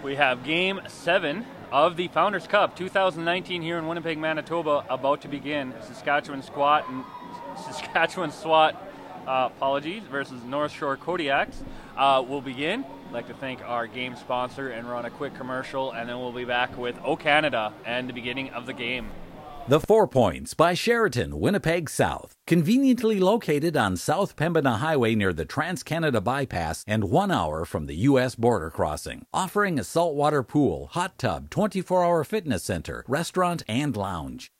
We have Game 7 of the Founders Cup 2019 here in Winnipeg, Manitoba, about to begin. Saskatchewan SWAT versus North Shore Kodiaks will begin. I'd like to thank our game sponsor and run a quick commercial, and then we'll be back with O Canada and the beginning of the game. The 4 Points by Sheraton, Winnipeg South. Conveniently located on South Pembina Highway near the Trans-Canada Bypass and 1 hour from the U.S. border crossing. Offering a saltwater pool, hot tub, 24-hour fitness center, restaurant, and lounge.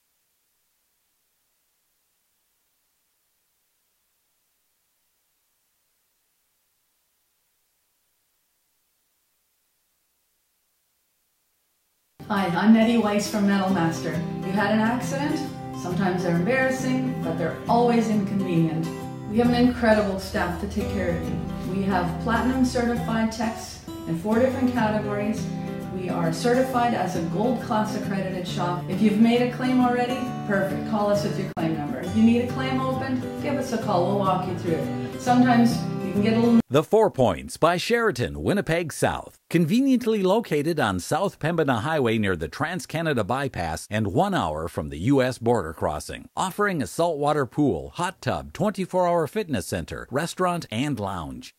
Hi, I'm Nettie Weiss from Metal Master. You had an accident? Sometimes they're embarrassing, but they're always inconvenient. We have an incredible staff to take care of you. We have platinum certified techs in 4 different categories. We are certified as a gold class accredited shop. If you've made a claim already, perfect. Call us with your claim number. If you need a claim opened, give us a call. We'll walk you through it. Sometimes you can get a little... The 4 Points by Sheraton, Winnipeg South. Conveniently located on South Pembina Highway near the Trans-Canada Bypass and 1 hour from the U.S. border crossing. Offering a saltwater pool, hot tub, 24-hour fitness center, restaurant, and lounge.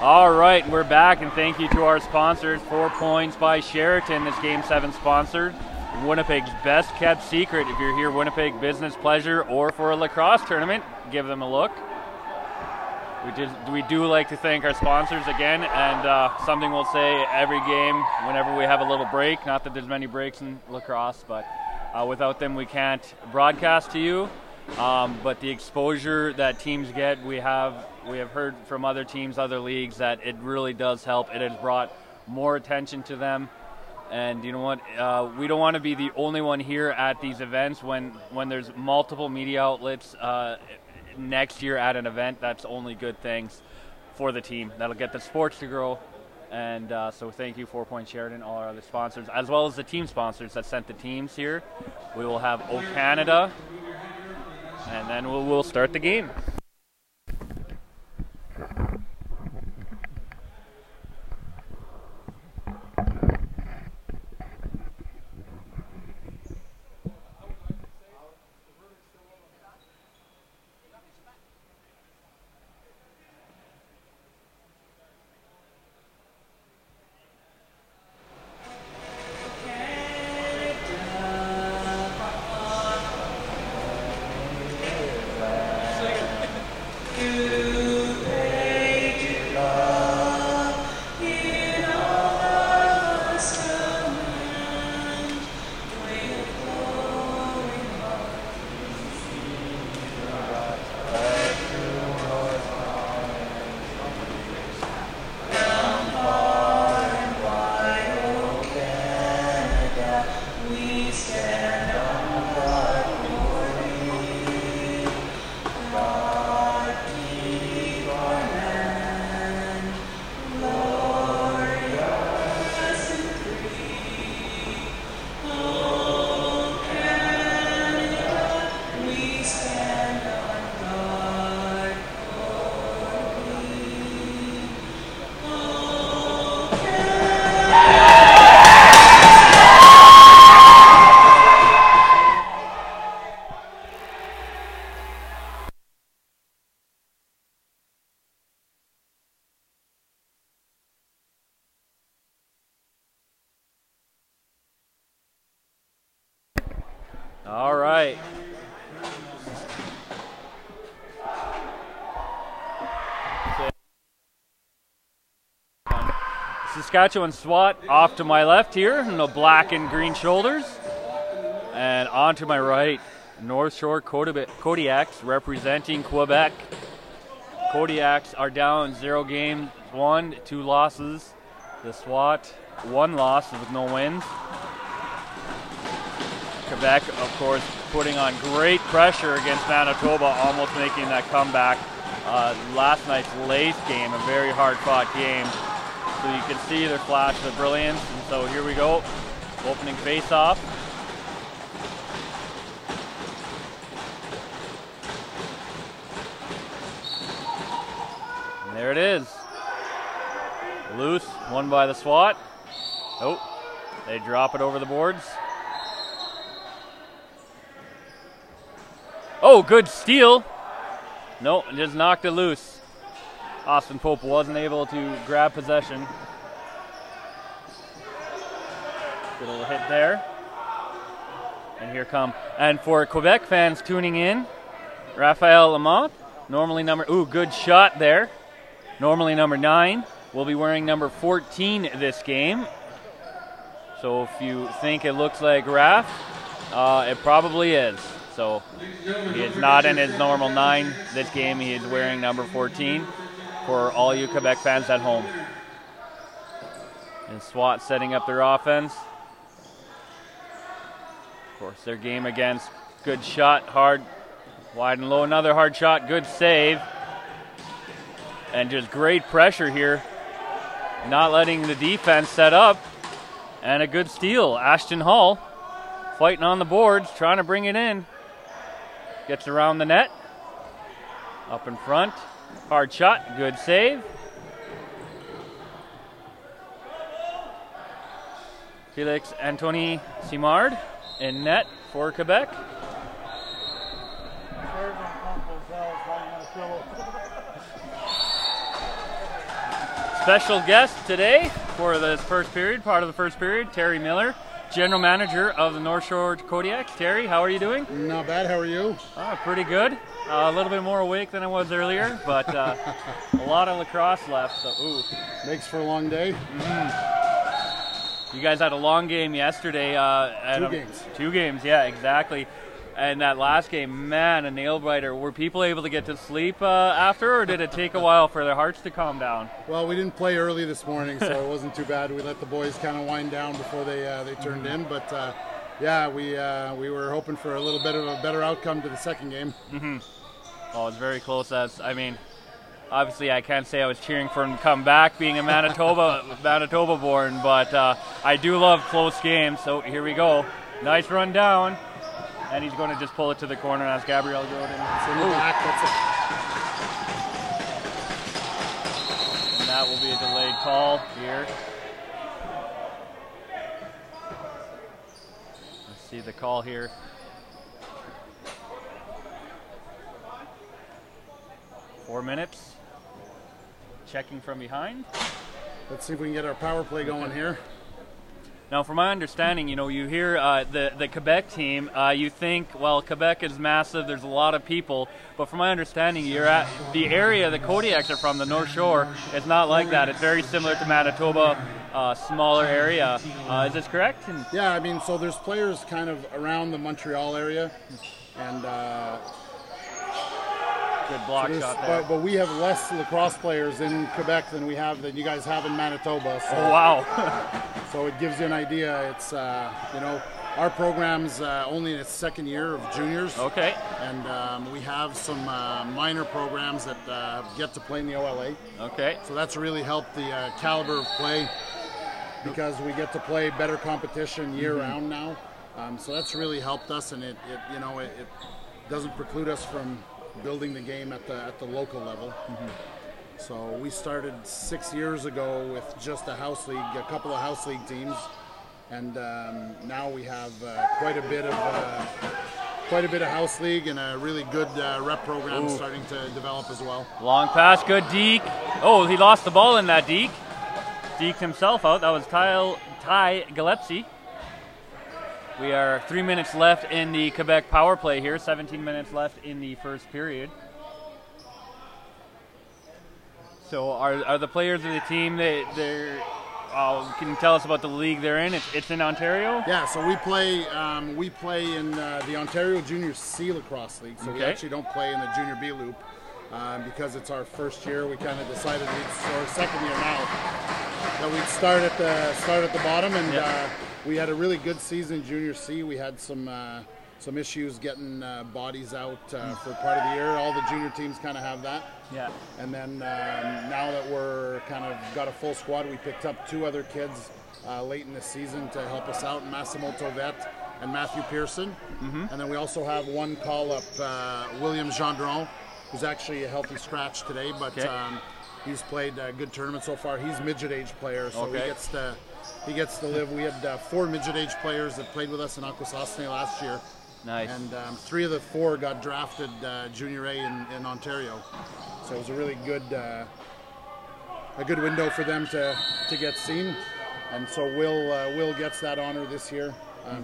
All right, we're back, and thank you to our sponsors, 4 Points by Sheraton, this Game 7 sponsored. Winnipeg's best kept secret. If you're here, Winnipeg business, pleasure, or for a lacrosse tournament, give them a look. We do like to thank our sponsors again, and something we'll say every game whenever we have a little break. Not that there's many breaks in lacrosse, but without them we can't broadcast to you. But the exposure that teams get, we have heard from other teams, other leagues, that it really does help. It has brought more attention to them. And you know what? We don't want to be the only one here at these events when there's multiple media outlets next year at an event. That's only good things for the team. That'll get the sports to grow. And so thank you, 4 Point Sheraton, all our other sponsors, as well as the team sponsors that sent the teams here. We will have O Canada, and then we'll start the game. All right. Saskatchewan SWAT off to my left here in the black and green shoulders. And on to my right, North Shore Kodiaks representing Quebec. Kodiaks are down 0 games, 1, 2 losses. The SWAT, 1 loss with no wins. Quebec, of course, putting on great pressure against Manitoba, almost making that comeback. Last night's Lace game, a very hard-fought game. so you can see their flash of brilliance. And so here we go, opening face-off. And there it is. Loose, won by the SWAT. Oh, they drop it over the boards. Oh, good steal. No, just knocked it loose. Austin Pope wasn't able to grab possession. Good little hit there. And here come. And for Quebec fans tuning in, Raphael Lamont, normally good shot there. Normally number 9, will be wearing number 14 this game. So if you think it looks like Raph, it probably is. So he is not in his normal 9 this game. He is wearing number 14 for all you Quebec fans at home. And SWAT setting up their offense. Of course, their game against. Good shot, hard, wide and low. Another hard shot, good save. And just great pressure here. Not letting the defense set up. And a good steal. Ashton Hall fighting on the boards, trying to bring it in. Gets around the net. Up in front. Hard shot. Good save. Felix Anthony Simard in net for Quebec. Special guest today for the first period, part of the first period, Terry Miller, General Manager of the North Shore Kodiaks. Terry, how are you doing? Not bad, how are you? Pretty good. A little bit more awake than I was earlier, but a lot of lacrosse left. So, ooh. Makes for a long day. Mm-hmm. You guys had a long game yesterday. 2 games. 2 games, yeah, exactly. And that last game, man, a nail biter. Were people able to get to sleep after, or did it take a while for their hearts to calm down? Well, we didn't play early this morning, so it wasn't too bad. We let the boys kind of wind down before they turned in. But yeah, we were hoping for a little bit of a better outcome to the second game. Mm-hmm. Oh, it's very close. Obviously, I can't say I was cheering for him to come back, being a Manitoba born, but I do love close games. So here we go. Nice run down. And he's going to just pull it to the corner as Gabriel Godin. And that will be a delayed call here. Let's see the call here. Four minutes. Checking from behind. Let's see if we can get our power play going here. Now, from my understanding, you hear the Quebec team, you think, well, Quebec is massive, there's a lot of people, but from my understanding, you're at the area the Kodiaks are from, the North Shore, it's not like that. It's very similar to Manitoba, smaller area. Is this correct? Yeah, so there's players kind of around the Montreal area, and good block shot there. But we have less lacrosse players in Quebec than you guys have in Manitoba. So, oh, wow. So it gives you an idea. It's, our program's only in its second year of juniors. Okay. And we have some minor programs that get to play in the OLA. Okay. So that's really helped the caliber of play because we get to play better competition year-round now. So that's really helped us, and it doesn't preclude us from building the game at the local level. Mm-hmm. So we started 6 years ago with just a house league, a couple of house league teams, and now we have quite a bit of house league and a really good rep program starting to develop as well. Long pass, good deke. Oh, he lost the ball in that deke. Deked himself out. That was Ty Gillespie. We are 3 minutes left in the Quebec power play here. 17 minutes left in the first period. So are the players of the team, can you tell us about the league they're in? It's in Ontario? Yeah, so we play in the Ontario Junior C Lacrosse League. So we actually don't play in the Junior B Loop because it's our first year. We kind of decided, our second year now, that we'd start at the bottom, and we had a really good season in Junior C. We had some some issues getting bodies out for part of the year. All the junior teams kind of have that. Yeah. And then now that we're kind of got a full squad, we picked up 2 other kids late in the season to help us out, Massimo Tovet and Matthew Pearson. And then we also have 1 call-up, William Gendron, who's actually a healthy scratch today, but he's played a good tournament so far. He's midget age player, so he gets to live. We had 4 midget age players that played with us in Akwesasne last year. Nice. And 3 of the 4 got drafted Junior A in Ontario. So it was a really good window for them to get seen. And so Will gets that honor this year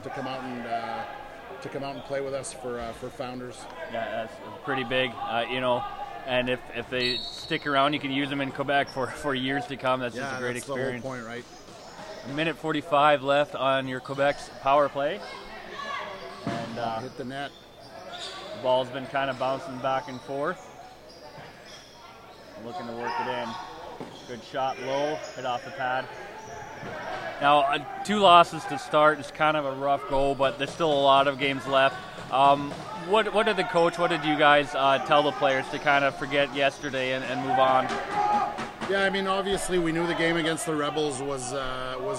to come out and play with us for Founders. Yeah, that's pretty big, you know. And if they stick around, you can use them in Quebec for years to come. That's just a great experience. The whole point, right? A minute 45 left on your Quebec's power play. And hit the net. The ball's been kind of bouncing back and forth. Looking to work it in. Good shot low, hit off the pad. Now, 2 losses to start is kind of a rough go, but there's still a lot of games left. What did the coach, what did you guys tell the players to kind of forget yesterday and move on? Yeah, I mean, obviously we knew the game against the Rebels was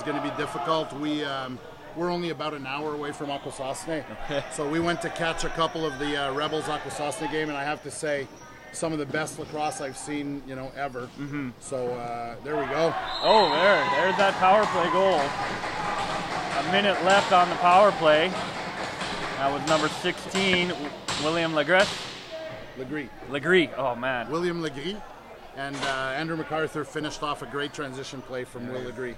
going to be difficult. We're only about an hour away from Akwesasne, so we went to catch a couple of the Rebels Akwesasne game, and I have to say, some of the best lacrosse I've seen, ever. So there we go. Oh, there's that power play goal. A minute left on the power play. That was number 16, William Legree. Oh man. William Legree, and Andrew MacArthur finished off a great transition play from Will Legree.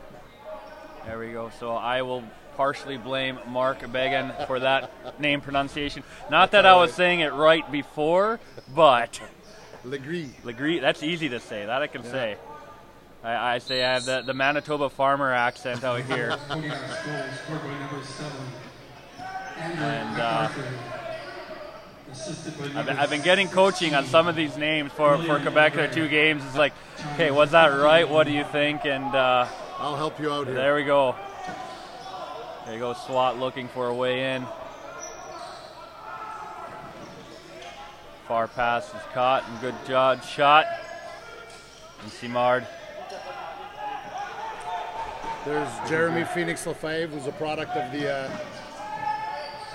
There we go. So I will partially blame Mark Began for that name pronunciation. Not that I was saying it right before, but Legree. That's easy to say. That I can say. I say I have the Manitoba farmer accent out here. And I've been getting coaching on some of these names for Quebec. There are 2 games. It's like, okay, was that right? What do you think? And I'll help you out here. There we go. There you go, Swat looking for a way in. Far pass is caught and good job shot. And Simard. There's Jeremy Phoenix Lefebvre, who's a product of the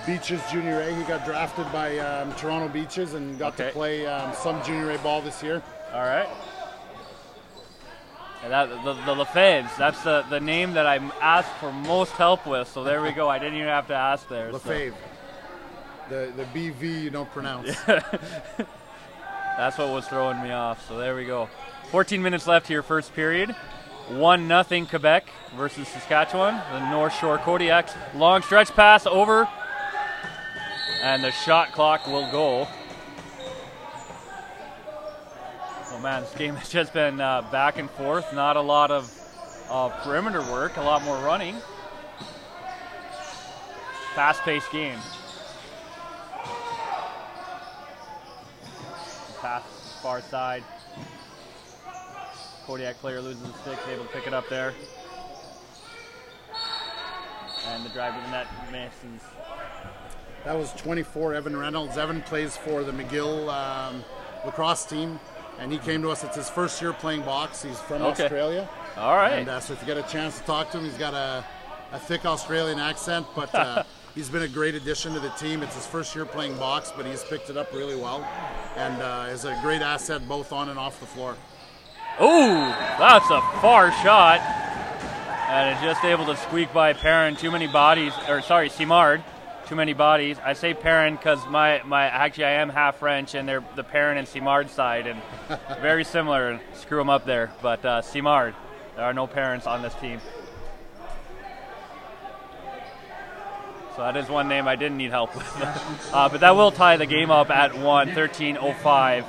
Beaches Junior A. He got drafted by Toronto Beaches and got to play some Junior A ball this year. All right. And the Lefebvres, that's the name that I asked for most help with, so there we go. I didn't even have to ask there. Lefebvre. So. The BV you don't pronounce. That's what was throwing me off, so there we go. 14 minutes left here, first period. 1-0 Quebec versus Saskatchewan. The North Shore Kodiaks. Long stretch pass over. And the shot clock will go. Oh man, this game has just been back and forth. Not a lot of perimeter work, a lot more running. Fast-paced game. Pass far side. Kodiak player loses the stick, able to pick it up there. And the drive to the net misses. That was 24, Evan Reynolds. Evan plays for the McGill lacrosse team, and he came to us. It's his first year playing box. He's from Australia. All right. And so if you get a chance to talk to him, he's got a thick Australian accent, but he's been a great addition to the team. It's his first year playing box, but he's picked it up really well, and is a great asset both on and off the floor. Oh, that's a far shot. And it's just able to squeak by Perrin. Too many bodies, or sorry, Simard. Too many bodies. I say Perrin because actually I am half French, and they're the Perrin and Simard side, and very similar. Screw them up there, but Simard. There are no parents on this team. So that is one name I didn't need help with. But that will tie the game up at 13:05.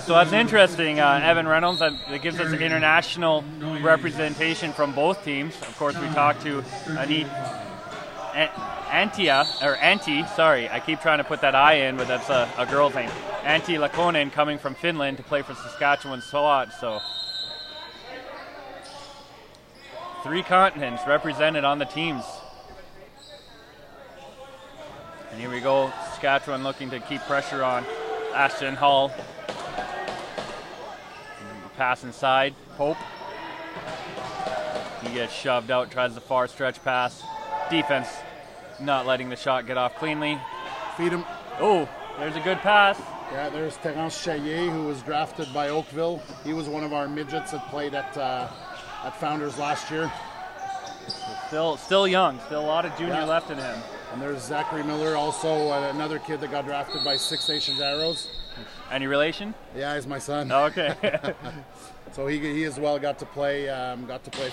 So that's interesting. Evan Reynolds, that gives us international representation from both teams. Of course, we talked to Antti, sorry, I keep trying to put that I in, but that's a girl's name. Antti Lakonen coming from Finland to play for Saskatchewan SWAT. So 3 continents represented on the teams. And here we go, Saskatchewan looking to keep pressure on Ashton Hall. Pass inside, Pope. He gets shoved out, tries the far stretch pass. Defense not letting the shot get off cleanly. Feed him. Oh, there's a good pass. Yeah, there's Terence Chaillet, who was drafted by Oakville. He was one of our midgets that played at Founders last year. Still young, still a lot of junior left in him. And there's Zachary Miller, also another kid that got drafted by Six Nations Arrows. Any relation? Yeah, he's my son. Okay. So he as well got to play a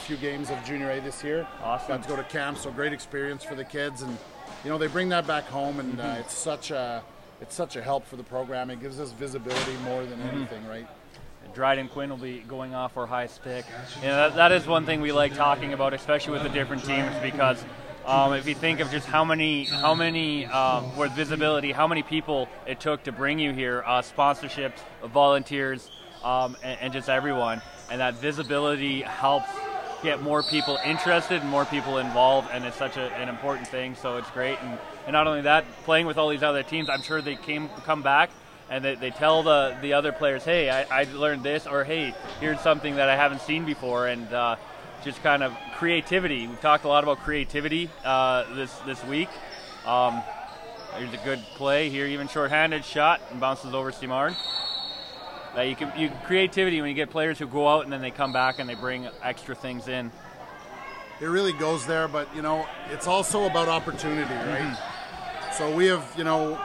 few games of Junior A this year. Awesome. Got to go to camp, so great experience for the kids, and they bring that back home, and it's such a help for the program. It gives us visibility more than anything, right? Dryden Quinn will be going off our highest pick. That is one thing we like talking about, especially with the different teams, because if you think of just how many with visibility, how many people it took to bring you here, sponsorships, volunteers, and just everyone, and that visibility helps get more people interested and more people involved, and it's such an important thing. So it's great, and not only that, playing with all these other teams, I'm sure they come back and they tell the other players, hey, I learned this, or hey, here's something that I haven't seen before, and just kind of creativity. We've talked a lot about creativity this week. Here's a good play here, even shorthanded shot, and bounces over Simard. You creativity when you get players who go out and then they come back and they bring extra things in. It really goes there, but it's also about opportunity, right? So we have,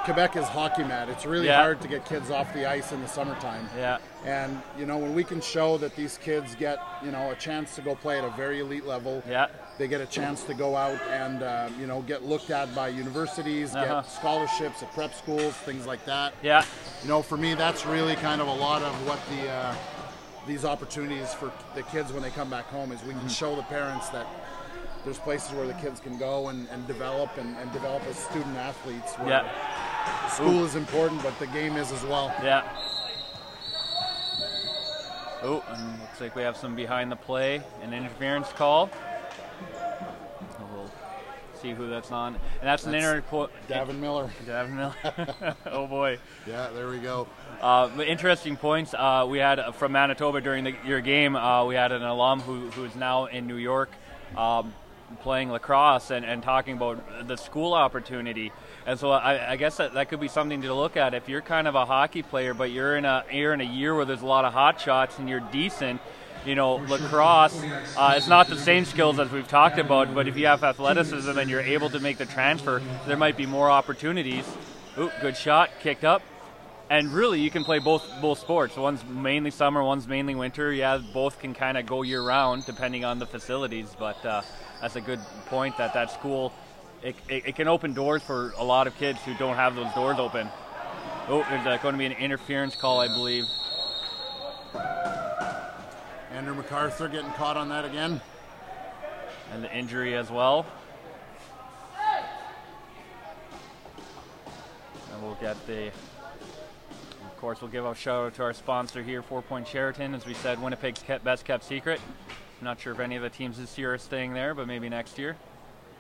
Quebec is hockey mad. It's really hard to get kids off the ice in the summertime. Yeah. And, when we can show that these kids get, a chance to go play at a very elite level, they get a chance to go out and, get looked at by universities, get scholarships at prep schools, things like that. Yeah. For me, that's really kind of a lot of what these opportunities for the kids when they come back home is we can show the parents that there's places where the kids can go and develop and develop as student athletes. School is important, but the game is as well. Yeah. Oh, and looks like we have some behind the play, an interference call. We'll see who that's on. And that's an Davin Miller. Davin Miller. Oh boy. Yeah, there we go. Interesting points. We had from Manitoba during your game. We had an alum who is now in New York. Playing lacrosse and talking about the school opportunity, and so I guess that could be something to look at if you're kind of a hockey player, but you're in a year where there's a lot of hot shots and you're decent. Lacrosse is not the same skills as we've talked about, but if you have athleticism and you're able to make the transfer, there might be more opportunities. Ooh, good shot, kicked up. And really, you can play both sports. One's mainly summer, one's mainly winter. Yeah, both can kind of go year-round depending on the facilities. But that's a good point that school, it can open doors for a lot of kids who don't have those doors open. Oh, there's going to be an interference call, I believe. Andrew MacArthur getting caught on that again. And the injury as well. And we'll get the... Of course, we'll give a shout out to our sponsor here, 4 Point Sheraton. As we said, Winnipeg's best kept secret. I'm not sure if any of the teams this year are staying there, but maybe next year.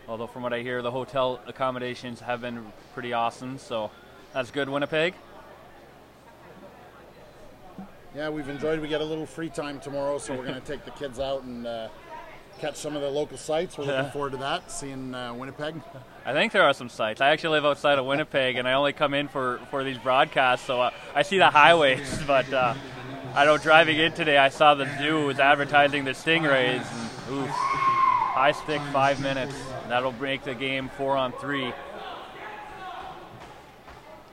Although from what I hear, the hotel accommodations have been pretty awesome, so that's good, Winnipeg. Yeah, we've enjoyed. We get a little free time tomorrow, so we're going to take the kids out and catch some of the local sites. We're looking forward to that, seeing Winnipeg. I think there are some sites. I actually live outside of Winnipeg, and I only come in for these broadcasts, so I see the highways. But I know driving in today, I saw the zoo was advertising the Stingrays. And, oof, high stick 5 minutes. That'll make the game 4-on-3.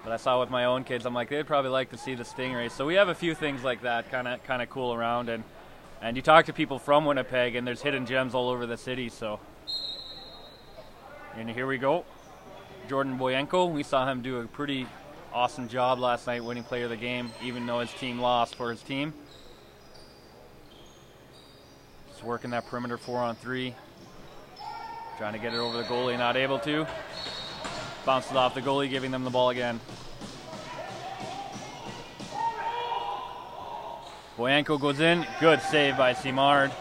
But I saw with my own kids, I'm like, they'd probably like to see the Stingrays. So we have a few things like that kind of cool around. And you talk to people from Winnipeg, and there's hidden gems all over the city. So, and here we go. Jordan Boyenko, we saw him do a pretty awesome job last night winning player of the game, even though his team lost for his team. Just working that perimeter 4-on-3. Trying to get it over the goalie, not able to. Bounces off the goalie, giving them the ball again. Boyenko goes in. Good save by Simard.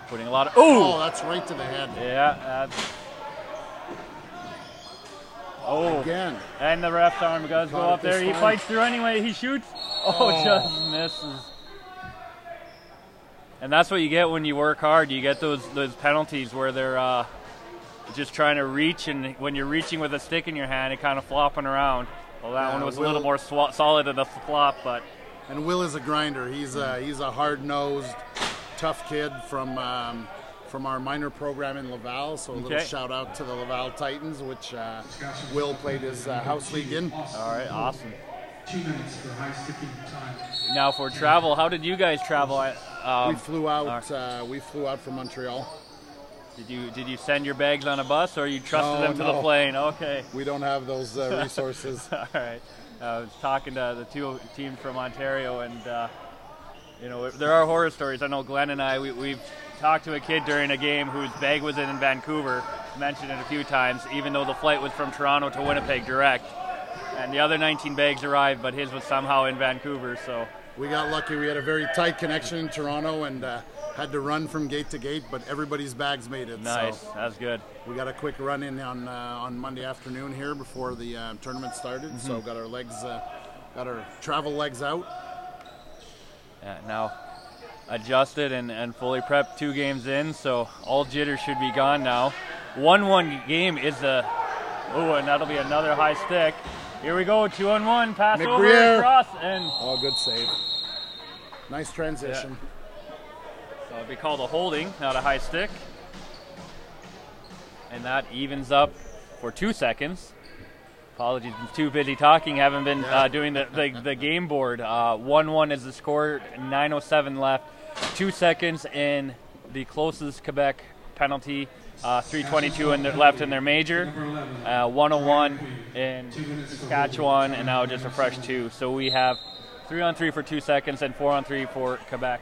Putting a lot of... Oh, that's right to the head. Yeah, Oh, again. And the ref's arm does go up there. He fights through anyway. He shoots. Oh, just misses. And that's what you get when you work hard. You get those penalties where they're just trying to reach, and when you're reaching with a stick in your hand, it kind of flopping around. Well, that one was a little more solid than the flop, but. And Will is a grinder. He's a hard-nosed, tough kid from our minor program in Laval. So a little shout out to the Laval Titans, which Will played his house league in. All right, awesome. 2 minutes for high sticking time. Now for travel, how did you guys travel? We flew out. We flew out from Montreal. Did you send your bags on a bus, or you trusted them to the plane? Okay. We don't have those resources. All right. I was talking to the two teams from Ontario, and there are horror stories. I know Glenn and I, we've talked to a kid during a game whose bag was in Vancouver, mentioned it a few times, even though the flight was from Toronto to Winnipeg direct. And the other 19 bags arrived, but his was somehow in Vancouver. So we got lucky. We had a very tight connection in Toronto and had to run from gate to gate, but everybody's bags made it. Nice, so that's good. We got a quick run in on Monday afternoon here before the tournament started. So got our travel legs out. Yeah, now adjusted and fully prepped 2 games in, so all jitters should be gone now. 1-1 game is and that'll be another high stick. Here we go, 2-on-1, pass McBrier. over, across, and... Oh, good save. Nice transition. So it'll be called a holding, not a high stick. And that evens up for 2 seconds. Apologies, been too busy talking, haven't been doing the game board. 1-1 is the score, 9:07 left. 2 seconds in the closest Quebec penalty. 3:22 left in their major. 1:01 in Saskatchewan, and now just a fresh 2. So we have 3-on-3 for 2 seconds and 4-on-3 for Quebec.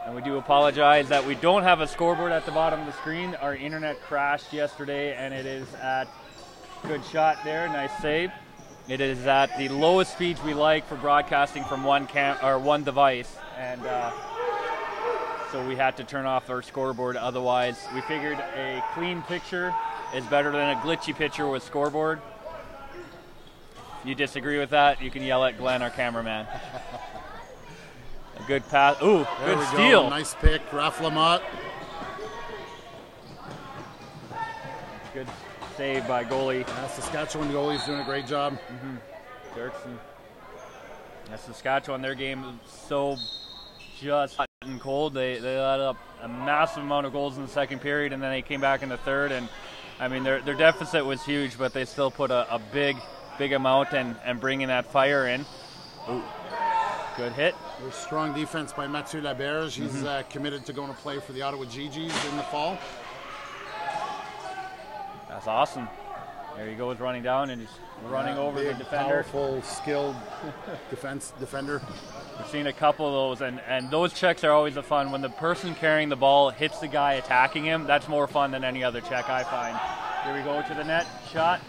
And we do apologize that we don't have a scoreboard at the bottom of the screen. Our internet crashed yesterday, and it is at, good shot there, nice save. It is at the lowest speeds we like for broadcasting from one device, and so we had to turn off our scoreboard. Otherwise, we figured a clean picture is better than a glitchy picture with scoreboard. If you disagree with that, you can yell at Glenn, our cameraman. A good pass. Ooh, there good steal. Go. Nice pick, Raph Lamotte. Good save by goalie. Saskatchewan goalie's doing a great job. Dirksen. Saskatchewan, their game is so just hot and cold. They let up a massive amount of goals in the second period, and then they came back in the third. And I mean, their deficit was huge, but they still put a big amount and bringing that fire in. Ooh. Good hit. There's strong defense by Mathieu Laberge. He's committed to going to play for the Ottawa GGs in the fall. That's awesome. There he goes running down, and he's running over the defender. Powerful, skilled defender. We've seen a couple of those, and those checks are always the fun. When the person carrying the ball hits the guy attacking him, that's more fun than any other check, I find. Here we go to the net. Shot.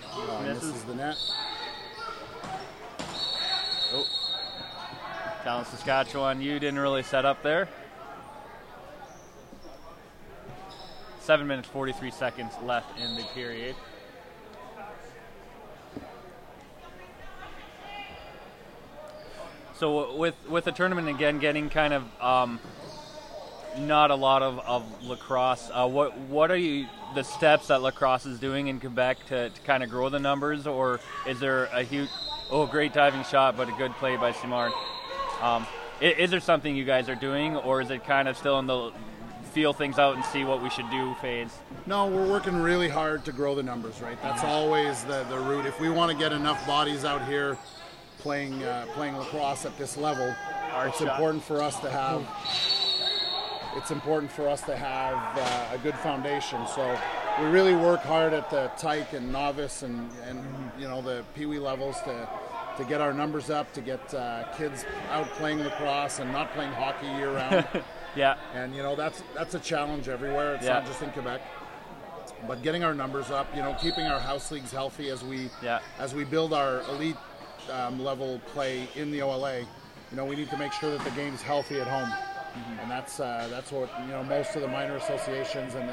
Misses the net. Oh. Talent Saskatchewan, you didn't really set up there. 7 minutes, 43 seconds left in the period. So with the tournament again getting kind of not a lot of lacrosse, what are the steps that lacrosse is doing in Quebec to kind of grow the numbers, or is there a huge, great diving shot, but a good play by Simard? Is there something you guys are doing, or is it kind of still in the feel things out and see what we should do phase? No, we're working really hard to grow the numbers, right? That's always the route. If we want to get enough bodies out here playing lacrosse at this level, it's important for us to have a good foundation. So we really work hard at the tyke and novice and the peewee levels to get our numbers up, to get kids out playing lacrosse and not playing hockey year round. Yeah. And that's a challenge everywhere. It's not just in Quebec. But getting our numbers up, keeping our house leagues healthy as we build our elite level play in the OLA, we need to make sure that the game's healthy at home. And that's what most of the minor associations and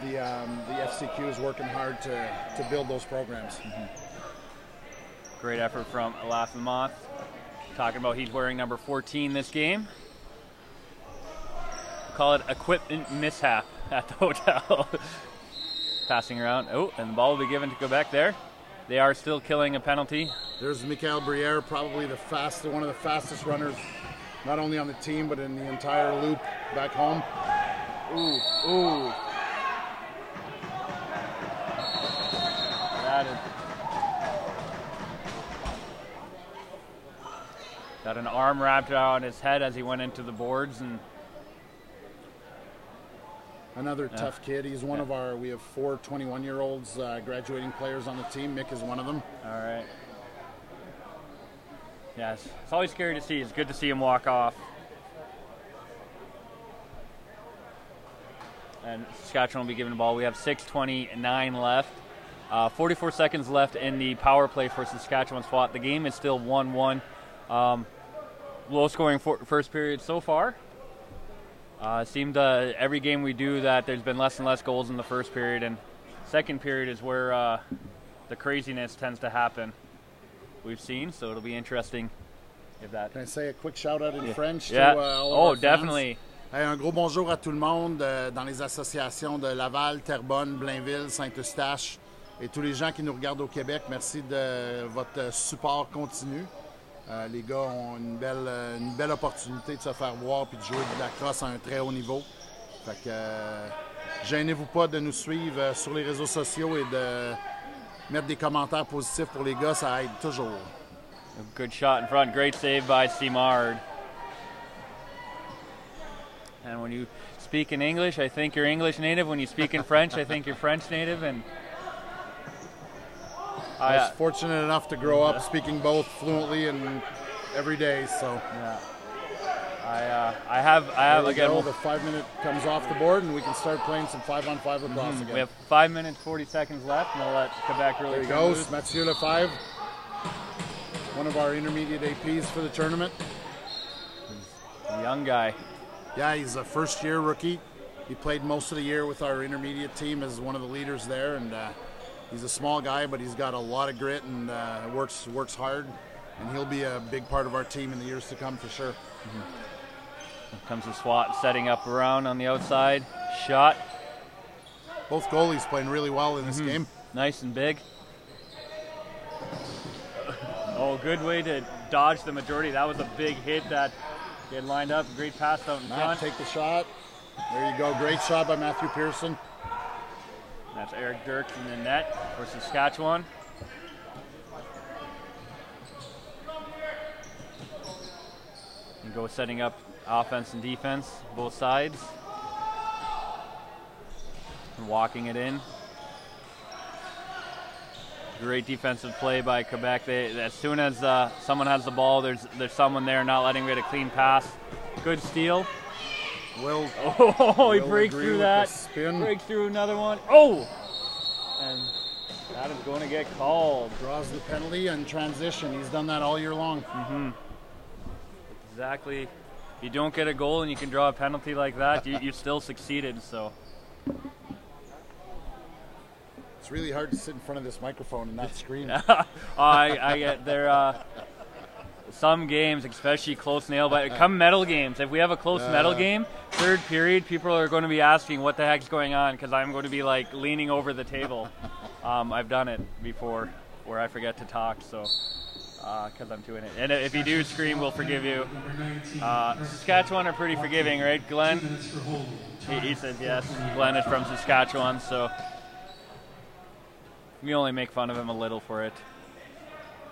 the FCQ is working hard to build those programs. Great effort from Latham-Moth. Talking about he's wearing number 14 this game. Call it equipment mishap at the hotel. Passing around. Oh, and the ball will be given to Quebec there. They are still killing a penalty. There's Michael Briere, probably one of the fastest runners, not only on the team, but in the entire loop back home. Ooh. That is... Got an arm wrapped around his head as he went into the boards. And another tough kid. He's one of our, we have 4 21-year-olds graduating players on the team. Mick is one of them. All right. Yes, it's always scary to see. It's good to see him walk off. And Saskatchewan will be given the ball. We have 6:29 left. 44 seconds left in the power play for Saskatchewan SWAT. The game is still 1-1. Low scoring first period so far. It seemed every game we do that there's been less and less goals in the first period, and second period is where the craziness tends to happen. We've seen, so it'll be interesting if that. Can I say a quick shout out in French to all of our definitely. Hey, un gros bonjour à tout le monde dans les associations de Laval, Terrebonne, Blainville, Saint-Eustache et tous les gens qui nous regardent au Québec. Merci de votre support continu. Les gars ont une belle opportunité de se faire voir puis de jouer de la crosse à un très haut niveau. Fait que gênez-vous pas de nous suivre sur les réseaux sociaux et de mettre des commentaires positifs pour les gars, ça aide toujours. A good shot in front, great save by Simard. And when you speak in English, I think you're English native. When you speak in French, I think you're French native. And I was fortunate enough to grow up speaking both fluently and every day. So yeah, I have again. The 5 minute comes off the board, and we can start playing some 5-on-5 lacrosse again. We have 5 minutes 40 seconds left, and we'll let Quebec really. There he goes, Mathieu Lefebvre, one of our intermediate APs for the tournament. A young guy. Yeah, he's a first-year rookie. He played most of the year with our intermediate team as one of the leaders there, and he's a small guy, but he's got a lot of grit and works hard, and he'll be a big part of our team in the years to come for sure. Here comes the SWAT setting up around on the outside. Shot. Both goalies playing really well in this game. Nice and big. Oh, good way to dodge the majority. That was a big hit that he had lined up. Great pass out in front. Take the shot. There you go. Great shot by Matthew Pearson. That's Eric Dirks in the net for Saskatchewan. And go setting up offense and defense, both sides. And walking it in. Great defensive play by Quebec. As soon as someone has the ball, there's someone there not letting him get a clean pass. Good steal. He breaks through that. Breaks through another one. Oh! And that is going to get called. Draws the penalty and transition. He's done that all year long. Exactly. You don't get a goal and you can draw a penalty like that, you still succeeded. So. It's really hard to sit in front of this microphone and not scream. I get there. Some games, especially close nail, but come medal games. If we have a close medal game, third period, people are going to be asking what the heck's going on because I'm going to be like leaning over the table. I've done it before where I forget to talk, so because I'm doing it. And if you do scream, we'll forgive you. Saskatchewan are pretty forgiving, right, Glenn? He says yes. Glenn is from Saskatchewan, so we only make fun of him a little for it.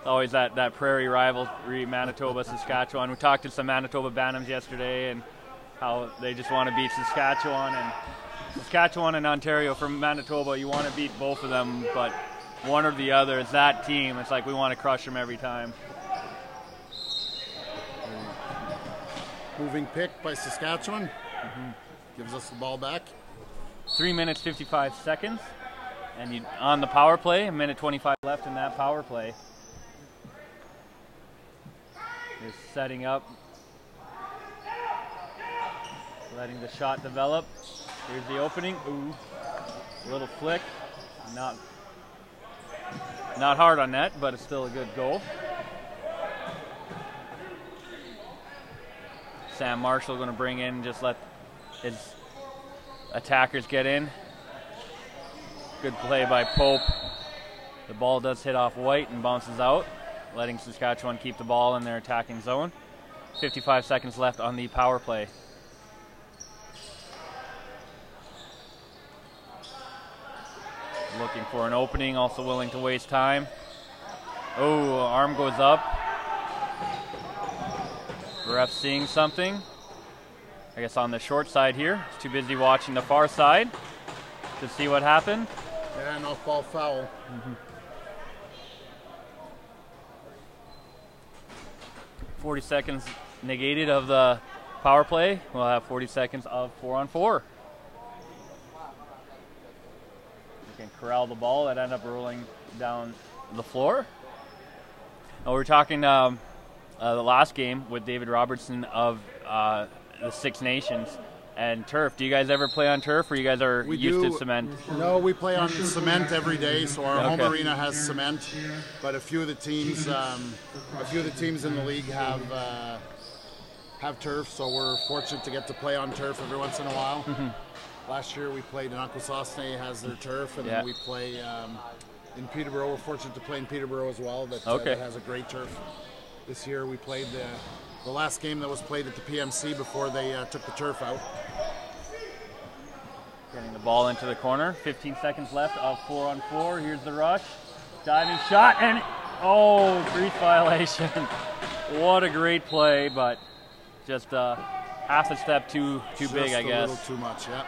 Always that prairie rivalry, Manitoba, Saskatchewan. We talked to some Manitoba Bantams yesterday and how they just want to beat Saskatchewan. And Saskatchewan and Ontario from Manitoba, you want to beat both of them, but one or the other, it's that team. It's like we want to crush them every time. Moving pick by Saskatchewan. Gives us the ball back. 3 minutes, 55 seconds. And on the power play, 1:25 left in that power play. Is setting up, letting the shot develop. Here's the opening. Ooh. A little flick, not hard on net, but it's still a good goal. Sam Marshall going to bring in, just let his attackers get in. Good play by Pope. The ball does hit off White and bounces out, letting Saskatchewan keep the ball in their attacking zone. 55 seconds left on the power play. Looking for an opening, also willing to waste time. Oh, arm goes up. Ref seeing something. I guess on the short side here. He's too busy watching the far side to see what happened. Yeah, an off-ball foul. 40 seconds negated of the power play. We'll have 40 seconds of 4-on-4. We can corral the ball that ended up rolling down the floor. Now we're talking the last game with David Robertson of the Six Nations and turf. Do you guys ever play on turf, or you guys are used to cement? No, we play on cement every day. So our home arena has cement, but a few of the teams in the league have turf. So we're fortunate to get to play on turf every once in a while. Last year we played in Akwesasne, has their turf, and then we play in Peterborough. We're fortunate to play in Peterborough as well. That has a great turf. This year we played the last game that was played at the PMC before they took the turf out. Getting the ball into the corner. 15 seconds left of 4-on-4. Here's the rush. Diving shot, and crease violation. What a great play, but just half a step too big, I guess. A little too much, yeah.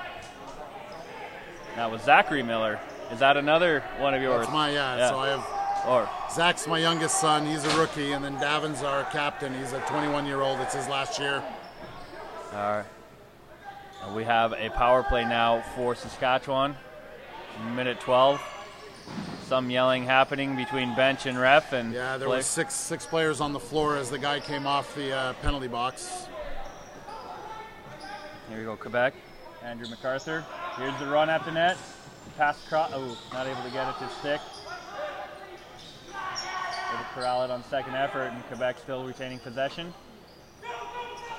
That was Zachary Miller. Is that another one of yours? That's my, so I have... Zach's my youngest son. He's a rookie, and then Davin's our captain. He's a 21-year-old. It's his last year. All right. We have a power play now for Saskatchewan. Minute 12. Some yelling happening between bench and ref. And there were six players on the floor as the guy came off the penalty box. Here we go, Quebec. Andrew MacArthur. Here's the run at the net. Pass across. Not able to get it to stick. Able to corral it on second effort, and Quebec still retaining possession.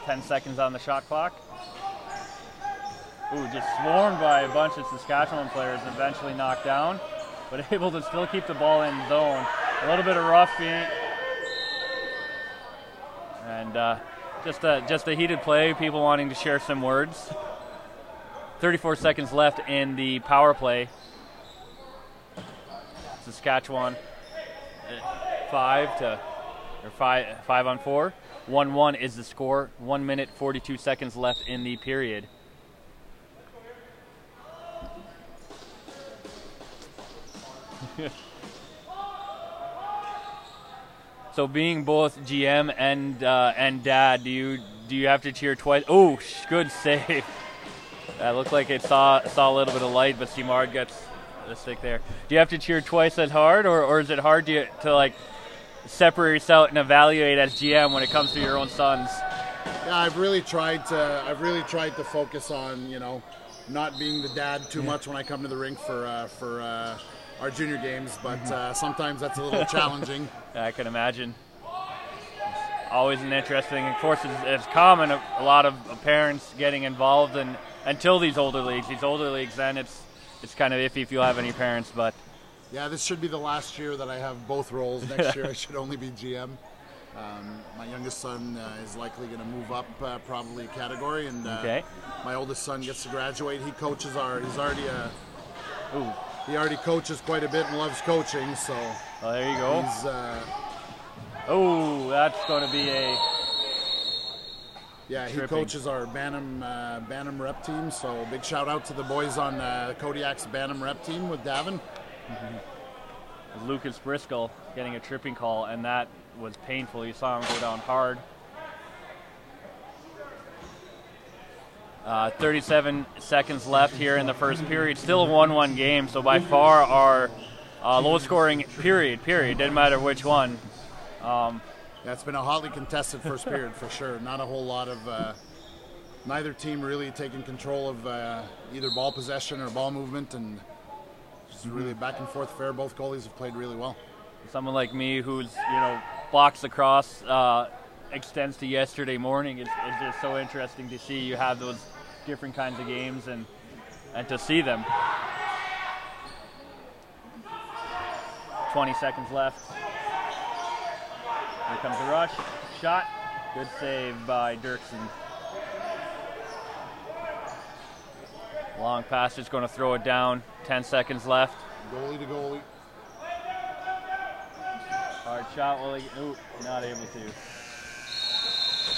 10 seconds on the shot clock. Just swarmed by a bunch of Saskatchewan players, eventually knocked down, but able to still keep the ball in zone. A little bit of roughing, and just a heated play, people wanting to share some words. 34 seconds left in the power play. Saskatchewan 5-on-4. 1-1 is the score. 1 minute 42 seconds left in the period. So, being both GM and dad, do you have to cheer twice? Oh, good save. That looked like it saw a little bit of light, but Simard gets the stick there. Do you have to cheer twice as hard, or is it hard to like separate yourself and evaluate as GM when it comes to your own sons? Yeah, I've really tried to focus on not being the dad too much when I come to the rink for our junior games, but sometimes that's a little challenging. Yeah, I can imagine. It's always an interesting. Of course, it's common a lot of parents getting involved until these older leagues. Then it's kind of iffy if you have any parents, but. Yeah, this should be the last year that I have both roles. Next year I should only be GM. My youngest son is likely going to move up probably a category, and my oldest son gets to graduate. He coaches he already coaches quite a bit and loves coaching, so. Well, there you go. That's going to be a. Yeah, he coaches our Bantam rep team, so big shout out to the boys on Kodiak's Bantam rep team with Davin. Lucas Briscoe getting a tripping call, and that was painful. You saw him go down hard. 37 seconds left here in the first period. Still a 1-1 game, so by far our lowest scoring period. Didn't matter which one. That's been a hotly contested first period for sure. Not a whole lot of neither team really taking control of either ball possession or ball movement, and It's really a back and forth affair. Both goalies have played really well. Someone like me who's, box lacrosse extends to yesterday morning, it's just so interesting to see you have those different kinds of games and to see them. 20 seconds left. Here comes the rush. Shot. Good save by Dirksen. Long pass, just going to throw it down. 10 seconds left. Goalie to goalie. Hard shot. Not able to.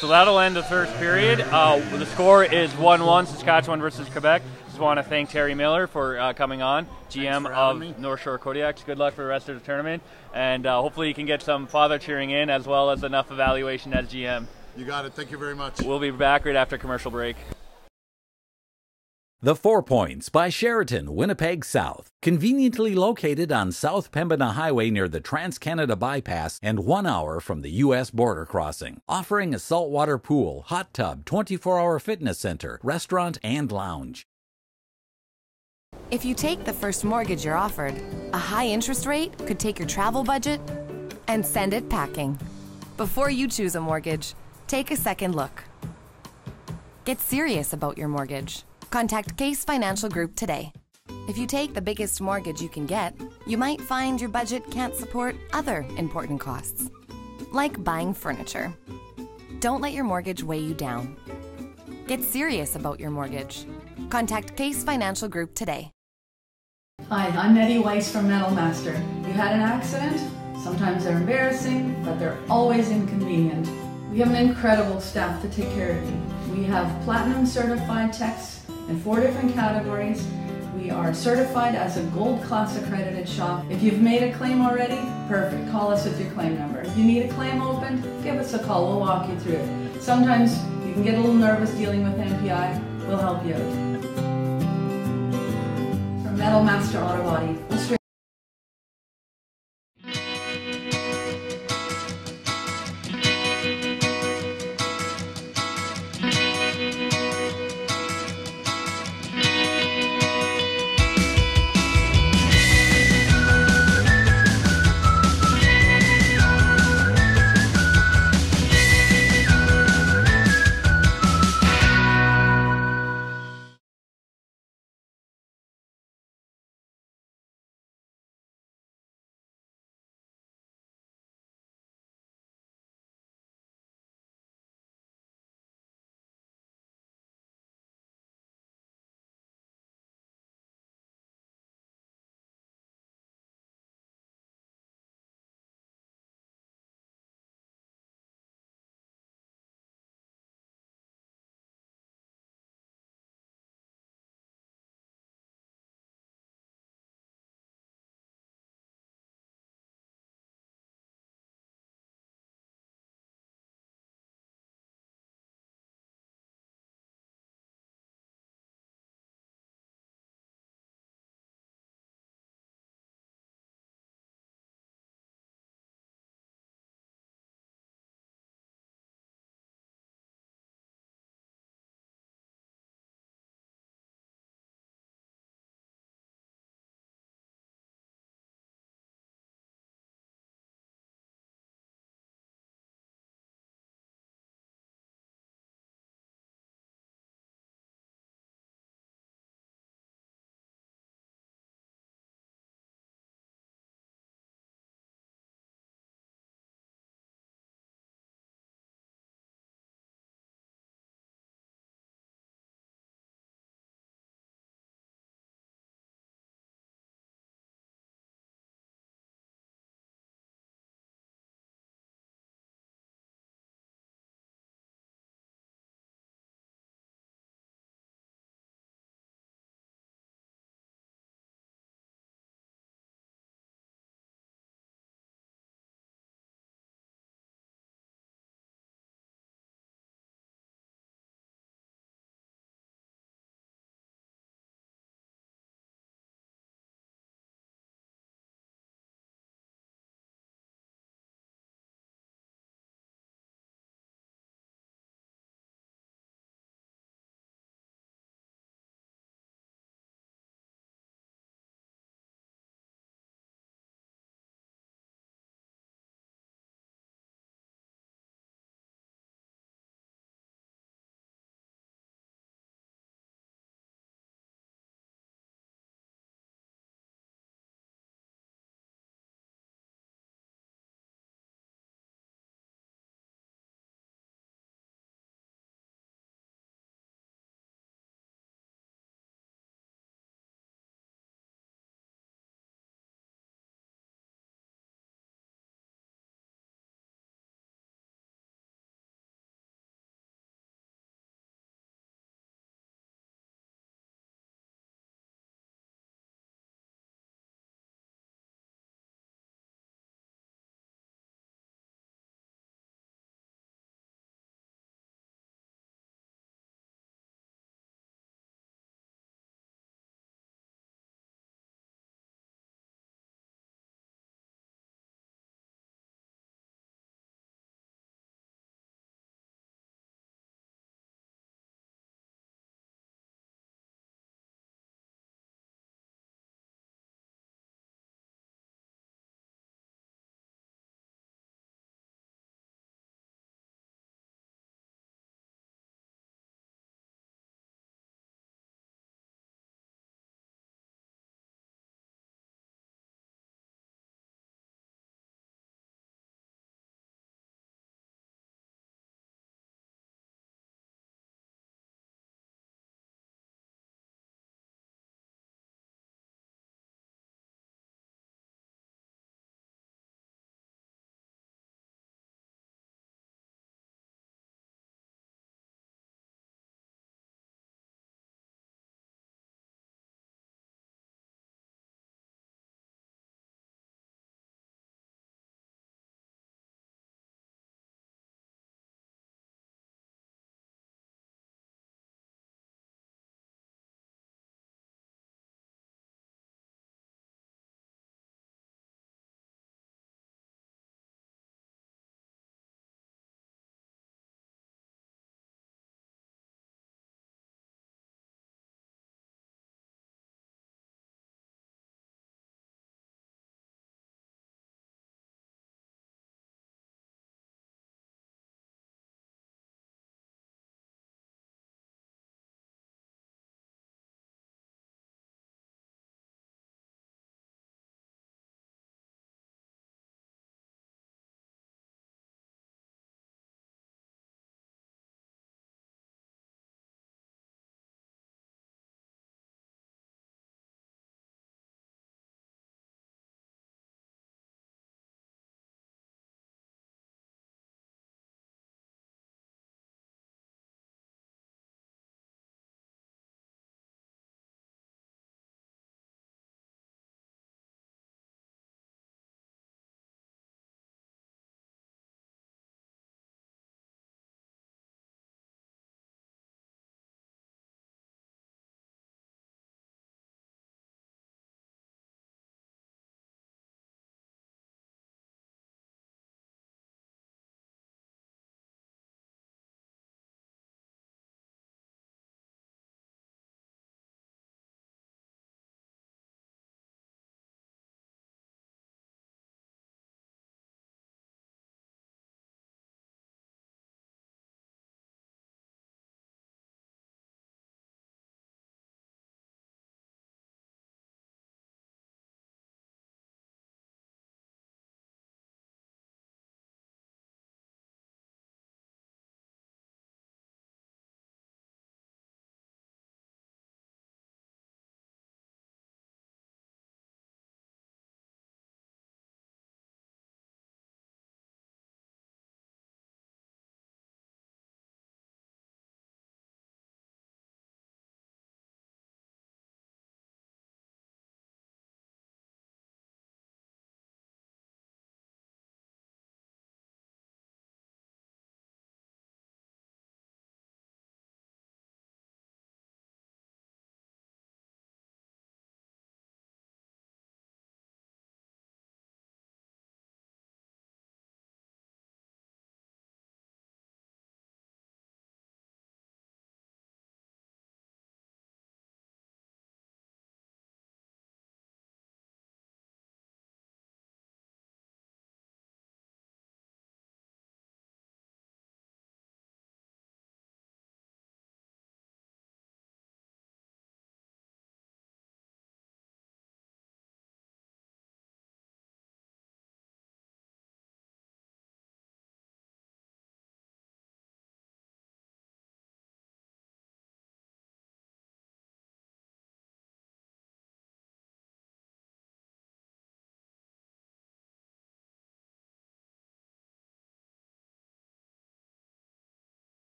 So that'll end the first period. The score is 1-1, Saskatchewan versus Quebec. Just want to thank Terry Miller for coming on, GM of North Shore Kodiaks. Good luck for the rest of the tournament, and hopefully you can get some father cheering in as well as enough evaluation as GM. You got it. Thank you very much. We'll be back right after commercial break. The 4 Points by Sheraton, Winnipeg South. Conveniently located on South Pembina Highway near the Trans-Canada Bypass and 1 hour from the U.S. border crossing. Offering a saltwater pool, hot tub, 24-hour fitness center, restaurant, and lounge. If you take the first mortgage you're offered, a high interest rate could take your travel budget and send it packing. Before you choose a mortgage, take a second look. Get serious about your mortgage. Contact Case Financial Group today. If you take the biggest mortgage you can get, you might find your budget can't support other important costs, like buying furniture. Don't let your mortgage weigh you down. Get serious about your mortgage. Contact Case Financial Group today. Hi, I'm Nettie Weiss from Metal Master. You had an accident? Sometimes they're embarrassing, but they're always inconvenient. We have an incredible staff to take care of you. We have platinum certified techs in 4 different categories. We are certified as a gold class accredited shop. If you've made a claim already, perfect. Call us with your claim number. If you need a claim opened, give us a call. We'll walk you through it. Sometimes you can get a little nervous dealing with MPI. We'll help you out. From Metal Master Auto Body.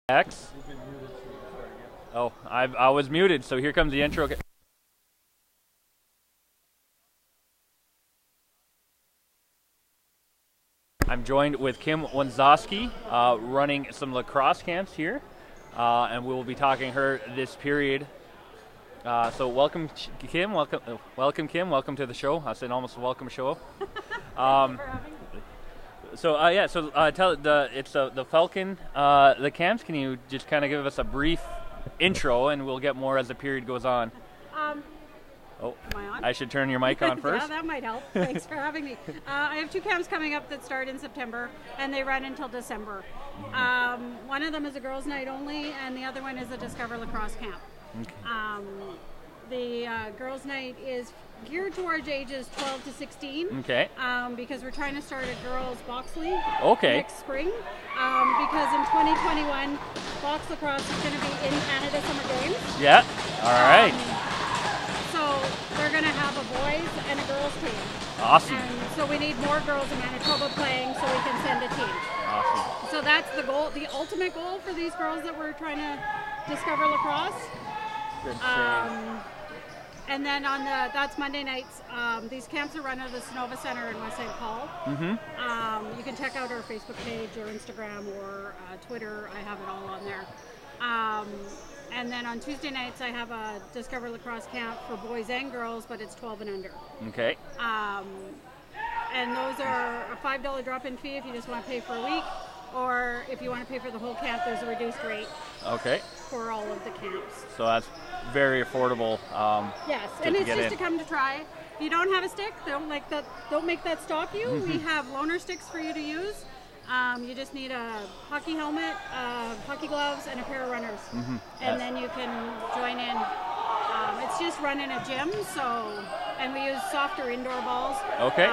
X. Oh, I was muted, so here comes the intro. I'm joined with Kim Wanzowski, running some lacrosse camps here, and we will be talking her this period. So welcome, Kim. Welcome, Kim. Welcome to the show. I said almost a welcome show. Tell it's the Falcon the camps. Can you just kind of give us a brief intro, and we'll get more as the period goes on. Am I on? I should turn your mic on first. Yeah, that might help. Thanks for having me. I have 2 camps coming up that start in September, and they run until December. One of them is a girls' night only, and the other one is a Discover Lacrosse camp. Okay. The girls' night is geared towards ages 12 to 16. Okay. Because we're trying to start a girls' box league. Okay. Next spring. Because in 2021, box lacrosse is going to be in Canada Summer Games. Yeah. All right. So they're going to have a boys and a girls team. Awesome. And so we need more girls in Manitoba playing so we can send a team. Awesome. So that's the goal, the ultimate goal for these girls that we're trying to discover lacrosse. Good. And then that's Monday nights. These camps are run at the Sonova Center in West St. Paul. You can check out our Facebook page or Instagram or Twitter. I have it all on there. And then on Tuesday nights, I have a Discover Lacrosse camp for boys and girls, but it's 12 and under. Okay. And those are a $5 drop-in fee if you just want to pay for a week, or if you want to pay for the whole camp, there's a reduced rate. Okay. For all of the camps. So that's very affordable. Yes, and it's just to come to try. If you don't have a stick, don't make that stop you. We have loaner sticks for you to use. You just need a hockey helmet, hockey gloves, and a pair of runners. And then you can join in. It's just run in a gym, and we use softer indoor balls. Okay.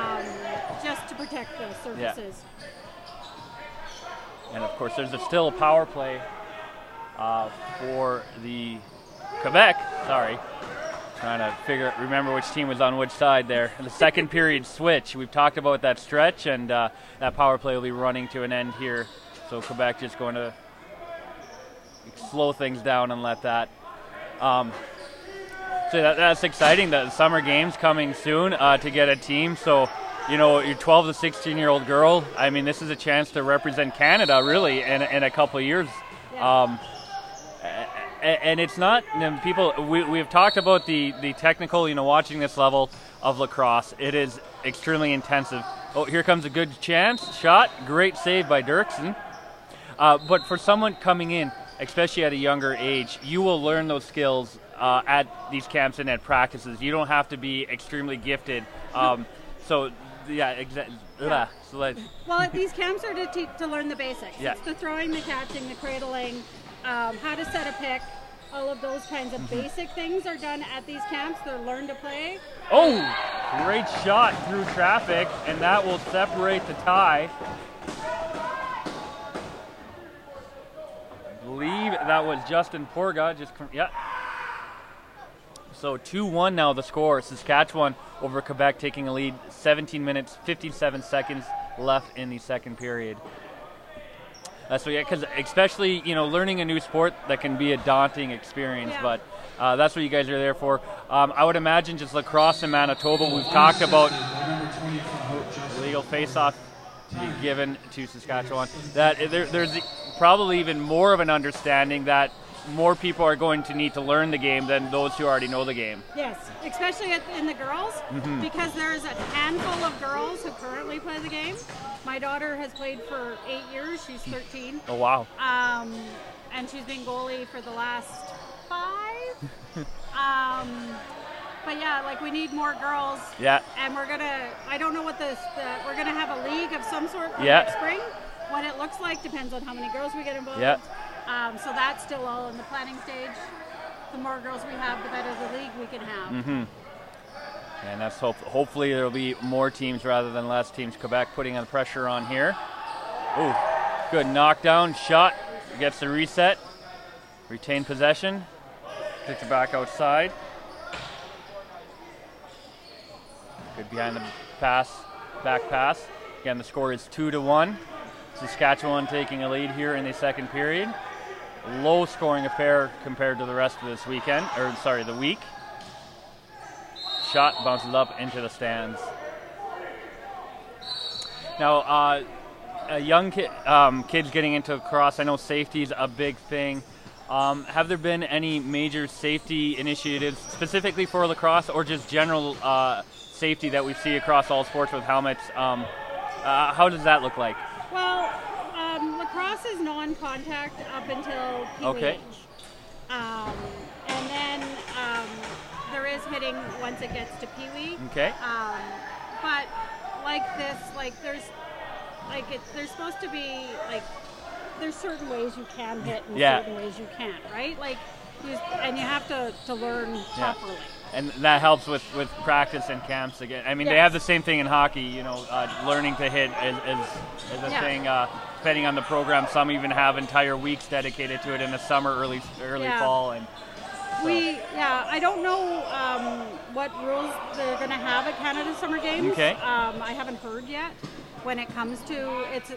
Just to protect the surfaces. Yeah. And of course, there's still a power play for the Quebec. Sorry. Trying to remember which team was on which side there. The second period switch. We've talked about that stretch, and that power play will be running to an end here. So Quebec just going to slow things down and let that. So that's exciting. The summer games coming soon to get a team. So, you know, your 12 to 16-year-old girl, I mean, this is a chance to represent Canada, really, in a couple of years. Yeah. And it's not, people, we've talked about the technical, you know, watching this level of lacrosse. It is extremely intensive. Oh, here comes a good chance. Shot. Great save by Dirksen. But for someone coming in, especially at a younger age, you will learn those skills at these camps and at practices. You don't have to be extremely gifted. So, yeah, exactly. Yeah. Well, these camps are to learn the basics. Yeah. It's the throwing, the catching, the cradling, how to set a pick, all of those kinds of basic things are done at these camps. They're learn to play. Oh, great shot through traffic, and that will separate the tie. I believe that was Justin Porga. So 2-1 now the score. Saskatchewan over Quebec taking a lead. 17 minutes, 57 seconds left in the second period. So yeah, because especially, you know, learning a new sport, that can be a daunting experience, but that's what you guys are there for. I would imagine just lacrosse in Manitoba, we've talked about legal face-off given to Saskatchewan, that there's probably even more of an understanding that more people are going to need to learn the game than those who already know the game. Yes, especially in the girls, because there's a handful of girls who currently play the game. My daughter has played for 8 years. She's 13. Oh, wow. And she's been goalie for the last 5. But yeah, like, we need more girls. Yeah. And we're gonna, I don't know what we're gonna have a league of some sort next spring. What it looks like depends on how many girls we get involved. Yeah. So that's still all in the planning stage. The more girls we have, the better the league we can have. And that's hopefully there'll be more teams rather than less teams. Quebec putting on pressure on here. Ooh, good knockdown shot. Gets the reset. Retain possession. Takes it back outside. Good behind the pass, back pass. Again, the score is 2-1. Saskatchewan taking a lead here in the second period. low-scoring affair compared to the rest of this weekend, the week. Shot bounces up into the stands. Now, young kids getting into lacrosse, I know safety is a big thing. Have there been any major safety initiatives specifically for lacrosse, or just general safety that we see across all sports with helmets? How does that look like? Well, lacrosse is non-contact up until Pee-wee age. And then there is hitting once it gets to Pee-wee. Okay. But like this, there's supposed to be there's certain ways you can hit and certain ways you can't, right? And you have to learn properly. And that helps with practice and camps again. I mean, they have the same thing in hockey. Learning to hit is a thing. Depending on the program, some even have entire weeks dedicated to it in the summer, early fall, and. I don't know what rules they're going to have at Canada Summer Games. Okay. I haven't heard yet. When it comes to it's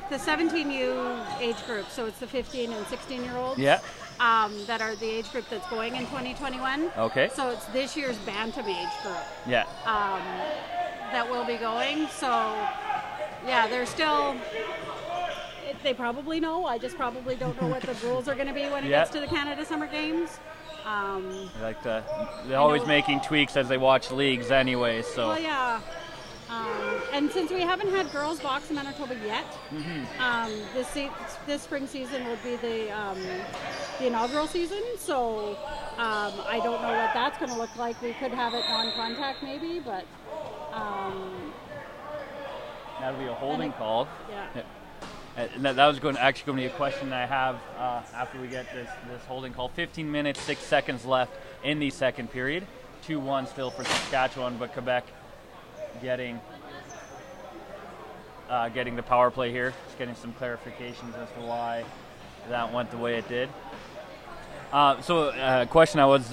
the 17U age group, so it's the 15 and 16-year-olds. Yeah. That are the age group that's going in 2021. Okay. So it's this year's Bantam age group. Yeah. That will be going. So they're still. They probably know. I just probably don't know what the rules are going to be when it gets to the Canada Summer Games. They're always making tweaks as they watch leagues anyway. So. Well, yeah. And since we haven't had girls box in Manitoba yet, this spring season will be the inaugural season. So I don't know what that's going to look like. We could have it non-contact maybe, but that'll be a holding call. Yeah. And that was going to be a question I have after we get this holding call. 15 minutes, 6 seconds left in the second period. 2-1 still for Saskatchewan, but Quebec getting the power play here. Just getting some clarifications as to why that went the way it did. So a question I was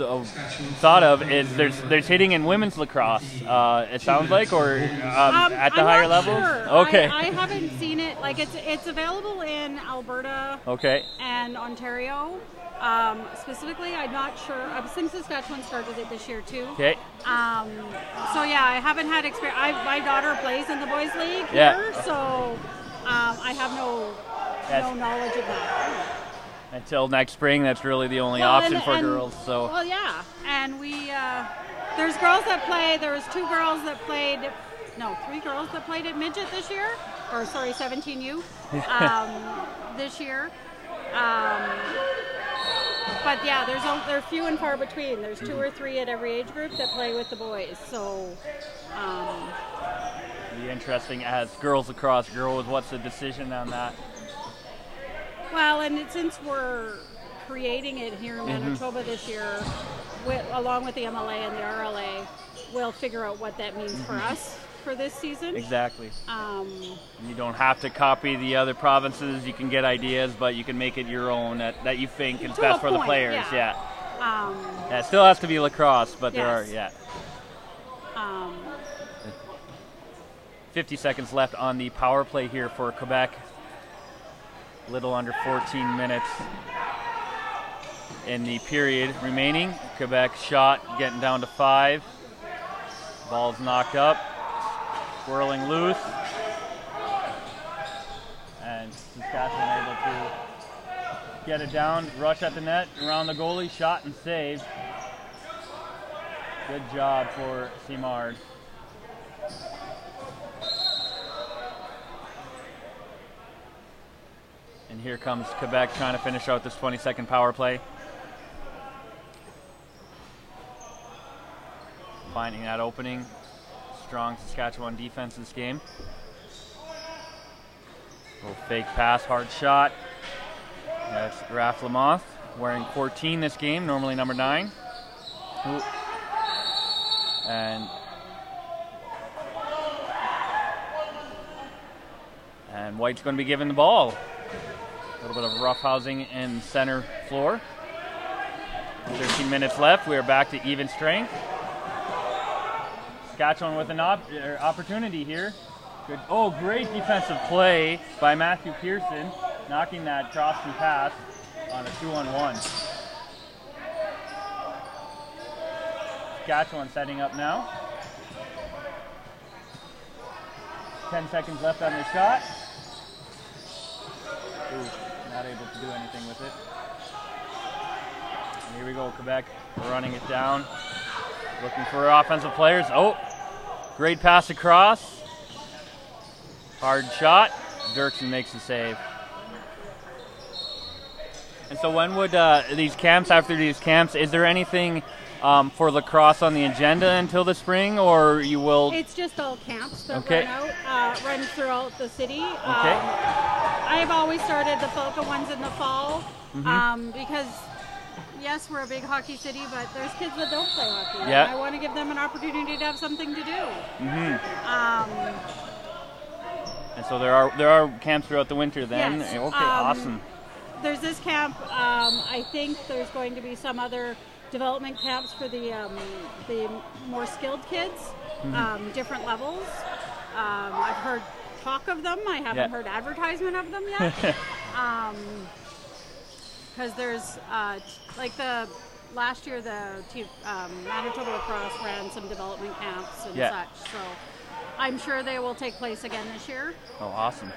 thought of is there's hitting in women's lacrosse. It sounds like, or at the higher levels. Sure. Okay. I haven't seen it. It's available in Alberta. Okay. And Ontario. Specifically, I'm not sure. I think Saskatchewan started it this year too. Okay. I haven't had experience. My daughter plays in the boys' league here, so I have no knowledge of that. Until next spring, that's really the only option for girls. So. Well, yeah, and there's girls that play. There was 3 girls that played at midget this year, 17U this year. But they're few and far between. There's 2 or 3 at every age group that play with the boys. So. It'll be interesting as girls lacrosse grows. What's the decision on that? Well, and since we're creating it here in Manitoba this year, along with the MLA and the RLA, we'll figure out what that means for us for this season. Exactly. You don't have to copy the other provinces. You can get ideas, but you can make it your own that you think is best for the players. Yeah. It still has to be lacrosse, but there are 50 seconds left on the power play here for Quebec. Little under 14 minutes in the period remaining. Quebec shot getting down to 5. Ball's knocked up, swirling loose, and Saskatchewan able to get it down, rush at the net, around the goalie, shot and save. Good job for Simard. And here comes Quebec trying to finish out this 20-second power play. Finding that opening. Strong Saskatchewan defense this game. Little fake pass, hard shot. That's Raph Lamoth, wearing 14 this game, normally number 9. Ooh. And White's going to be given the ball. A little bit of roughhousing in center floor. 13 minutes left. We are back to even strength. Saskatchewan with an opportunity here. Good. Oh, great defensive play by Matthew Pearson. knocking that crossing pass on a 2-on-1. Saskatchewan setting up now. 10 seconds left on their shot. Ooh, not able to do anything with it. Here we go, Quebec running it down. Looking for offensive players. Oh, great pass across. Hard shot. Dirksen makes the save. And so when would these camps, after these camps, is there anything for lacrosse on the agenda until the spring, or you will? It's just all camps that Okay. run throughout the city. Okay. I've always started the Falcon ones in the fall because, yes, we're a big hockey city, but there's kids that don't play hockey. Yeah. And I want to give them an opportunity to have something to do. And so there are camps throughout the winter then. Yes. Okay, awesome. There's this camp. I think there's going to be some other development camps for the more skilled kids, different levels. I've heard talk of them. I haven't heard advertisement of them yet. Because there's like last year the Manitoba Lacrosse ran some development camps and such. So I'm sure they will take place again this year. Oh, awesome.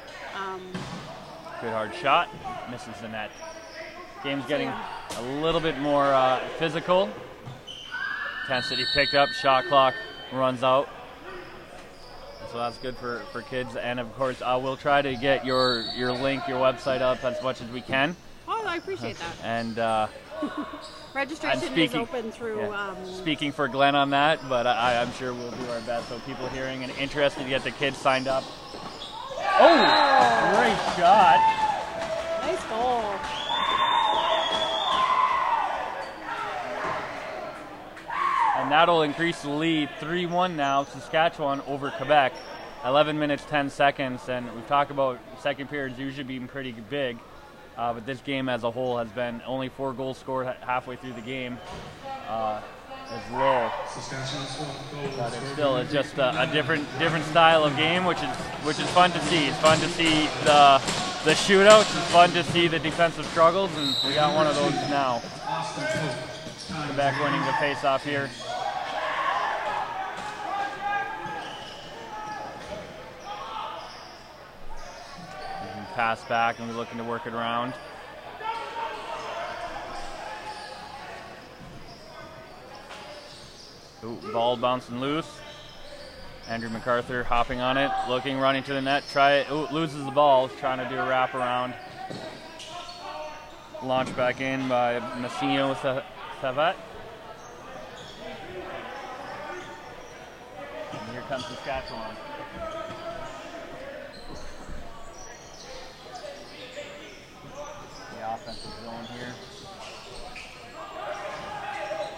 Good hard shot. Misses the net. Game's getting a little bit more physical. Intensity picked up. Shot clock runs out. So that's good for kids. And of course, we'll try to get your link, your website up as much as we can. Oh, I appreciate that. And registration is open through. Speaking for Glenn on that, but I'm sure we'll do our best. So people hearing and interested to get the kids signed up. Oh, great shot. Nice goal. And that'll increase the lead 3-1 now, Saskatchewan over Quebec. 11 minutes, 10 seconds, and we've talked about second periods usually being pretty big, but this game as a whole has been only 4 goals scored halfway through the game. It's low, but it's just a different style of game, which is fun to see. It's fun to see the shootouts. It's fun to see the defensive struggles, and we got one of those now. Quebec winning the face-off here. Pass back, and we're looking to work it around. Ooh, ball bouncing loose. Andrew MacArthur hopping on it, looking, running to the net. Loses the ball, trying to do a wraparound. Launched back in by Massino Savat. And here comes Saskatchewan. Offensive zone here.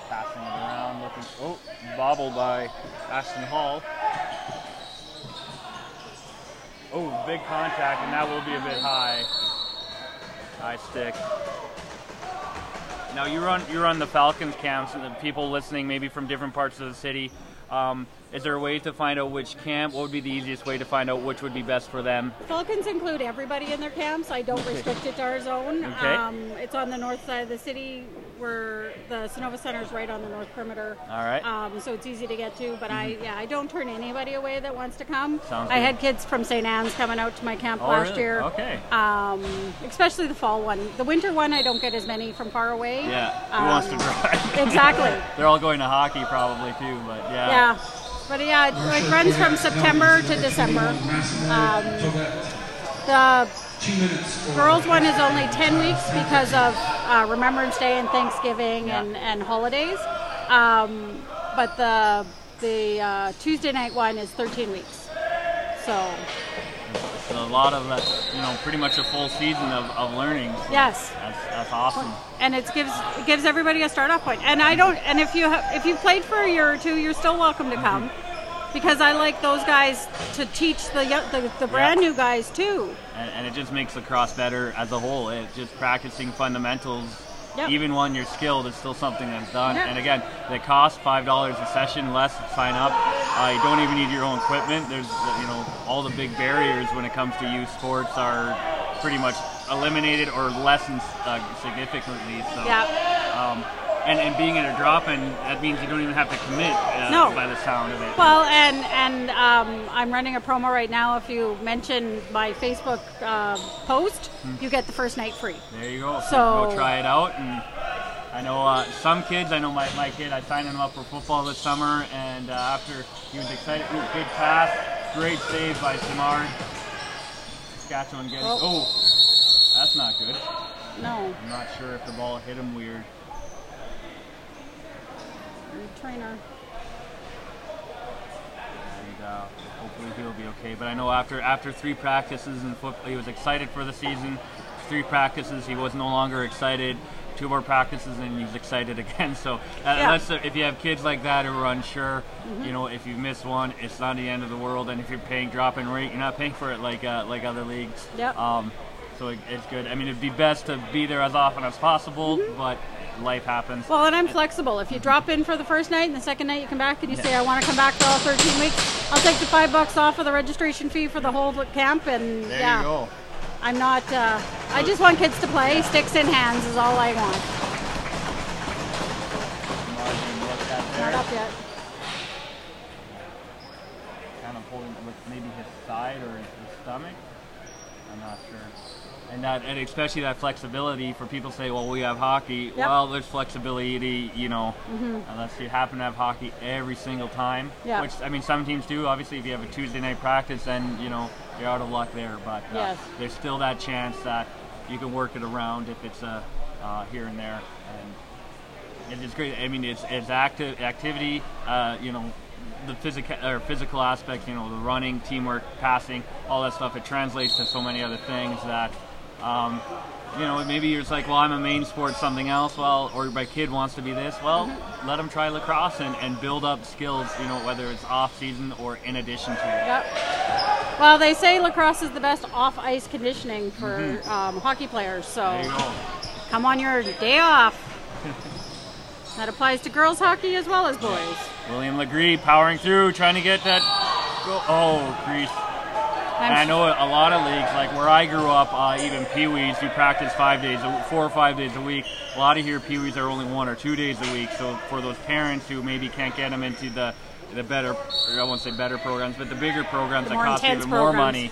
Passing it around, looking. Oh, bobbled by Ashton Hall. Oh, big contact, and that will be a bit high. High stick. Now you run the Falcons camps, and the people listening maybe from different parts of the city. Is there a way to find out which camp? What would be the easiest way to find out which would be best for them? Falcons include everybody in their camps. I don't restrict it to our zone. Okay. It's on the north side of the city, where the Sonova Center is right on the north perimeter. All right. So it's easy to get to. But I don't turn anybody away that wants to come. Sounds I good. had kids from St. Anne's coming out to my camp last really? year. Okay. Especially the fall one. The winter one, I don't get as many from far away. Yeah. Who wants to drive? Exactly. They're all going to hockey probably too, but yeah. Yeah. But yeah, it runs from September to December. The girls one is only 10 weeks because of Remembrance Day and Thanksgiving and holidays. But the Tuesday night one is 13 weeks. So it's a lot of pretty much a full season of learning. So yes, that's awesome. And it gives everybody a start off point. And if you've played for a year or two, you're still welcome to come, because I like those guys to teach the brand new guys too. And it just makes lacrosse better as a whole. It's just practicing fundamentals. Yep. Even when you're skilled, it's still something that's done. Yep. And again, they cost $5 a session, less to sign up. You don't even need your own equipment. There's all the big barriers when it comes to youth sports are pretty much eliminated or lessened significantly. So, and being in a drop-in, that means you don't even have to commit by the sound of it. Well, and I'm running a promo right now. If you mention my Facebook post, you get the first night free. There you go. So go try it out. And I know some kids, I know my kid, I signed him up for football this summer, and after he was excited, good pass, great save by Simard. Saskatchewan getting, that's not good. No. I'm not sure if the ball hit him weird. Trainer. And hopefully he'll be okay. But I know after 3 practices in football, he was excited for the season. 3 practices, he was no longer excited. 2 more practices, and he's excited again. So if you have kids like that who are unsure, you know, if you miss one, it's not the end of the world. And if you're paying drop-in rate, you're not paying for it like other leagues. So it's good. I mean, it'd be best to be there as often as possible, but life happens. Well, and I'm flexible. If you drop in for the first night and the second night you come back and you say, I want to come back for all 13 weeks, I'll take the $5 off of the registration fee for the whole camp. And there you go. I'm not, I just want kids to play. Sticks in hands is all I want. Not up yet. Kind of holding with maybe his side or his stomach. I'm not sure. And especially that flexibility for people say, well, we have hockey. Well, there's flexibility, you know, unless you happen to have hockey every single time. Which, I mean, some teams do. Obviously, if you have a Tuesday night practice, then, you know, you're out of luck there. But there's still that chance that you can work it around if it's here and there. And it's great. I mean, it's activity, you know, the physical aspects, you know, the running, teamwork, passing, all that stuff. It translates to so many other things that, you know, maybe you're just like, well, I'm a main sport, something else. Well, or my kid wants to be this. Well, let them try lacrosse and build up skills, you know, whether it's off season or in addition to it. Well, they say lacrosse is the best off-ice conditioning for hockey players. So there you go. Come on your day off. That applies to girls hockey as well as boys. William Legree powering through, trying to get that goal. Oh, crease. And I know a lot of leagues, like where I grew up, even Pee-wees, you practice 4 or 5 days a week. A lot of here, Pee-wees are only 1 or 2 days a week. So for those parents who maybe can't get them into the better, I won't say better programs, but the bigger programs that cost even more money,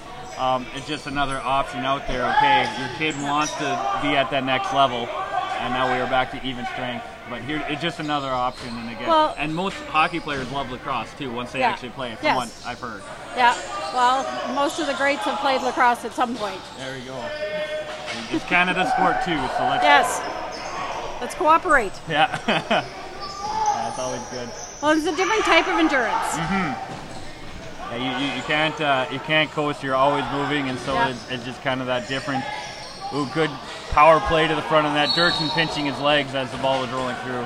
it's just another option out there. Okay, your kid wants to be at that next level, and now we are back to even strength. But here, it's just another option, and again, and most hockey players love lacrosse too once they actually play it, from what I've heard. Yeah, well, most of the greats have played lacrosse at some point. There we go. It's Canada's sport too, so let's cooperate. Yeah, that's always good. Well, it's a different type of endurance. Yeah, you can't coast. You're always moving, and so it's just kind of that different. Ooh, good power play to the front of that. Dirksen pinching his legs as the ball was rolling through.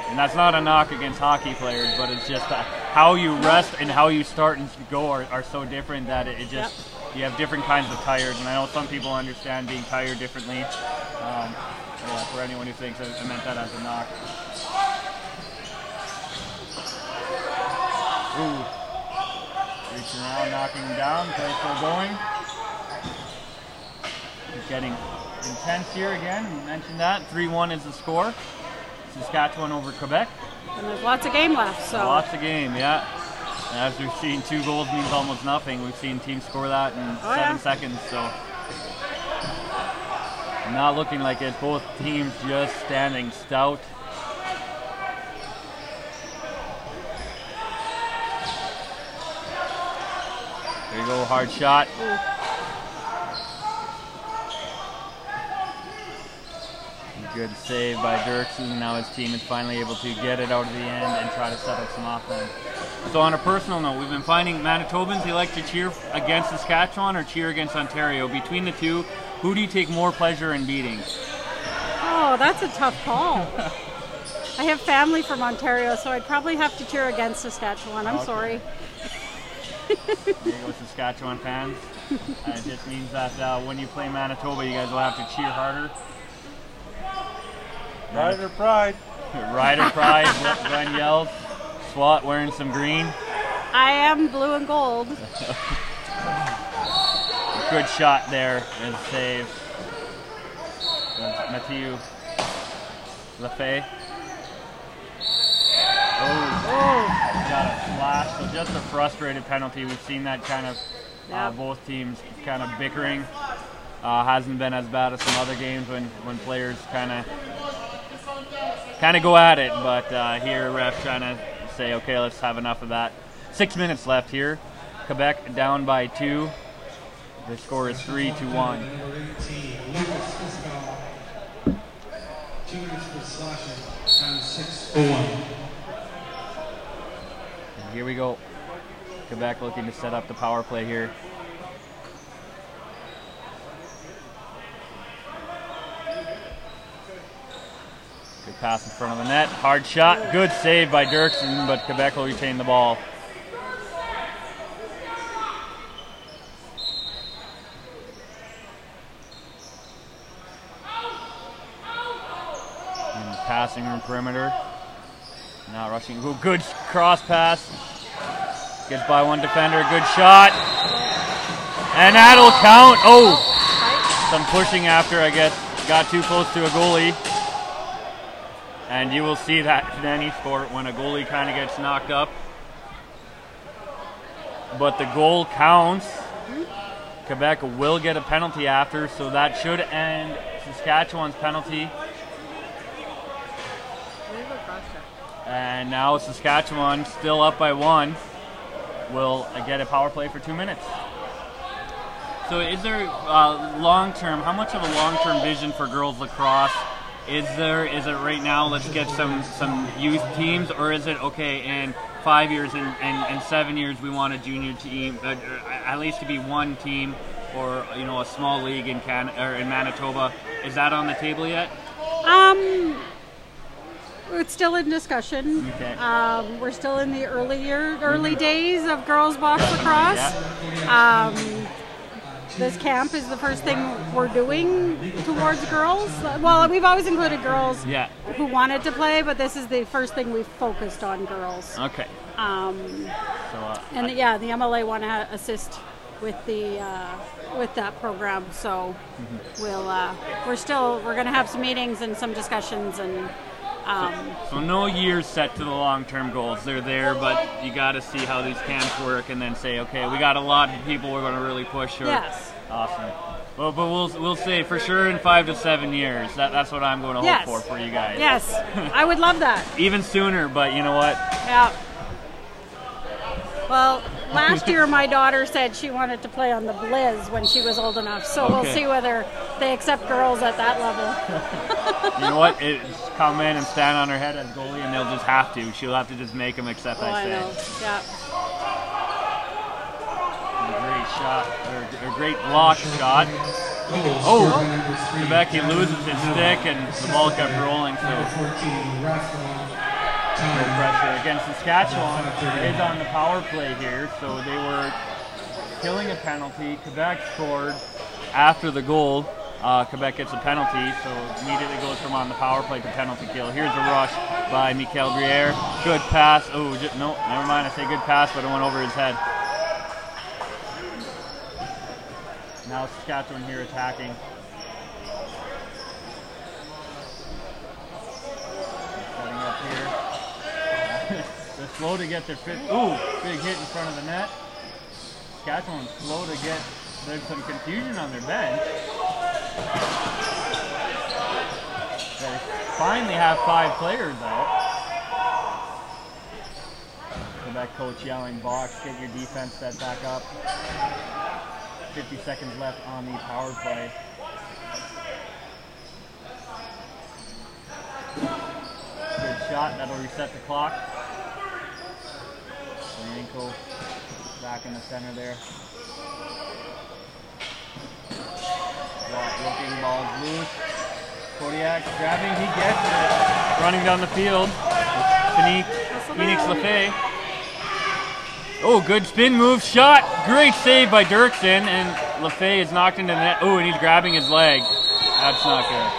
And that's not a knock against hockey players, but it's just how you rest and how you start and go are so different that it just, you have different kinds of tired. And I know some people understand being tired differently. For anyone who thinks I meant that as a knock. Ooh. Reaching around, knocking him down, play still going. It's getting intense here again. We mentioned that. 3-1 is the score. Saskatchewan over Quebec. And there's lots of game left. So lots of game, yeah. And as we've seen, 2 goals means almost nothing. We've seen teams score that in 7 seconds. So not looking like it. Both teams just standing stout. There you go, hard shot. Good save by Dirksen. Now his team is finally able to get it out of the end and try to set up some offense. So on a personal note, we've been finding Manitobans, they like to cheer against Saskatchewan or cheer against Ontario. Between the two, who do you take more pleasure in beating? Oh, that's a tough call. I have family from Ontario, so I'd probably have to cheer against Saskatchewan. I'm sorry. There you go, Saskatchewan fans. It just means that when you play Manitoba, you guys will have to cheer harder. Rider pride. Rider pride. Glenn yells. SWAT wearing some green. I am blue and gold. good shot there and save. Mathieu Lefebvre. Got a slash. So just a frustrated penalty. We've seen that kind of both teams kind of bickering. Hasn't been as bad as some other games when players kind of go at it, but here ref trying to say, okay, let's have enough of that. 6 minutes left here. Quebec down by 2. The score is 3-1. 2 minutes for slashing, time 6:01. And here we go. Quebec looking to set up the power play here. Good pass in front of the net. Hard shot. Good save by Dirksen, but Quebec will retain the ball. And passing room perimeter. Now rushing. Ooh, good cross pass. Gets by one defender. Good shot. And that'll count. Oh! Some pushing after, I guess. Got too close to a goalie. And you will see that in any sport when a goalie kind of gets knocked up. But the goal counts. Quebec will get a penalty after, so that should end Saskatchewan's penalty. And now Saskatchewan, still up by 1, will get a power play for 2 minutes. So is there long-term, how much of a long-term vision for girls lacrosse is there? Is it right now, let's get some youth teams, or is it, okay, in 5 years and 7 years we want a junior team, at least to be one team, or a small league in in Manitoba? Is that on the table yet? It's still in discussion. Okay. We're still in the early days of girls box lacrosse. Yeah. This camp is the first thing we're doing towards girls. Well, we've always included girls who wanted to play, but this is the first thing we've focused on girls. Okay. The MLA want to assist with that program, so we're going to have some meetings and some discussions and. So no years set to the long-term goals. They're there, but you got to see how these camps work, and then say, okay, we got a lot of people we're going to really push. Yes. Awesome. Well, but we'll say for sure in 5 to 7 years. That's what I'm going to hope for you guys. Yes, I would love that. Even sooner, but you know what? Yeah. Well, last year my daughter said she wanted to play on the Blizz when she was old enough, so we'll see whether they accept girls at that level. You know what? Come in and stand on her head as goalie, and they'll just have to. She'll have to just make them accept. I say. I know. Yeah. A great shot, or a great block shot. Quebec, he loses his stick, and the ball kept rolling. So. No pressure against Saskatchewan is on the power play here, so they were killing a penalty. Quebec scored after the goal. Quebec gets a penalty, so immediately goes from on the power play to penalty kill. Here's a rush by Michael Briere. Good pass. Oh, no, never mind. I say good pass, but it went over his head. Now Saskatchewan here attacking. Setting up here. They're slow to get their fit. Ooh, big hit in front of the net. Saskatchewan's slow to get. There's some confusion on their bench. They finally have 5 players out. Quebec coach yelling, box, get your defense set back up. 50 seconds left on the power play. Good shot, that'll reset the clock. Yanko back in the center there. Looking, ball's loose. Kodiak grabbing, he gets it. Running down the field. Phoenix Lefebvre. Oh, good spin move, shot. Great save by Dirksen, and Lefebvre is knocked into the net. Oh, and he's grabbing his leg. That's not good.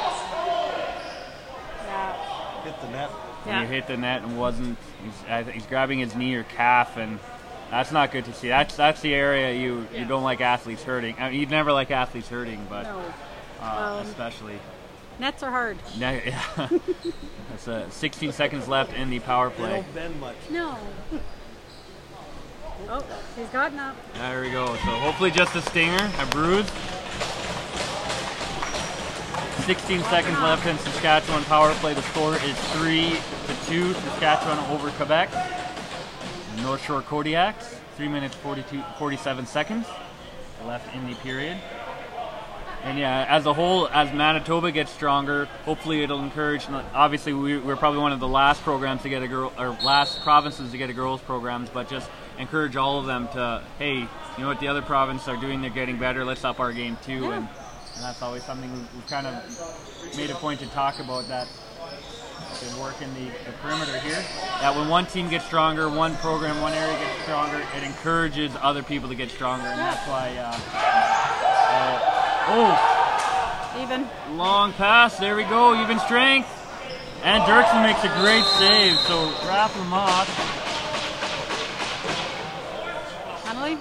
Hit the net. He hit the net and wasn't. He's grabbing his knee or calf, and That's not good to see. That's the area you don't like athletes hurting. I mean, you'd never like athletes hurting, but especially. Nets are hard. Yeah. That's 16 seconds left in the power play. They don't bend much. No. Oh, he's gotten up. There we go. So hopefully just a stinger, a bruise. 16 seconds left in Saskatchewan power play. The score is 3-2, Saskatchewan over Quebec. North Shore Kodiaks, 3 minutes 47 seconds left in the period. And yeah, as a whole, as Manitoba gets stronger, hopefully it'll encourage. Obviously, we're probably one of the last programs to get last provinces to get a girls' programs, but just encourage all of them to, hey, you know what the other provinces are doing? They're getting better. Let's up our game too. Yeah. And that's always something we've kind of made a point to talk about, that they work in the perimeter here. That when one team gets stronger, one program, one area gets stronger, it encourages other people to get stronger, and that's why. Even. Long pass. There we go. Even strength. And Dirksen makes a great save. So Raph Lamothe. Penalty.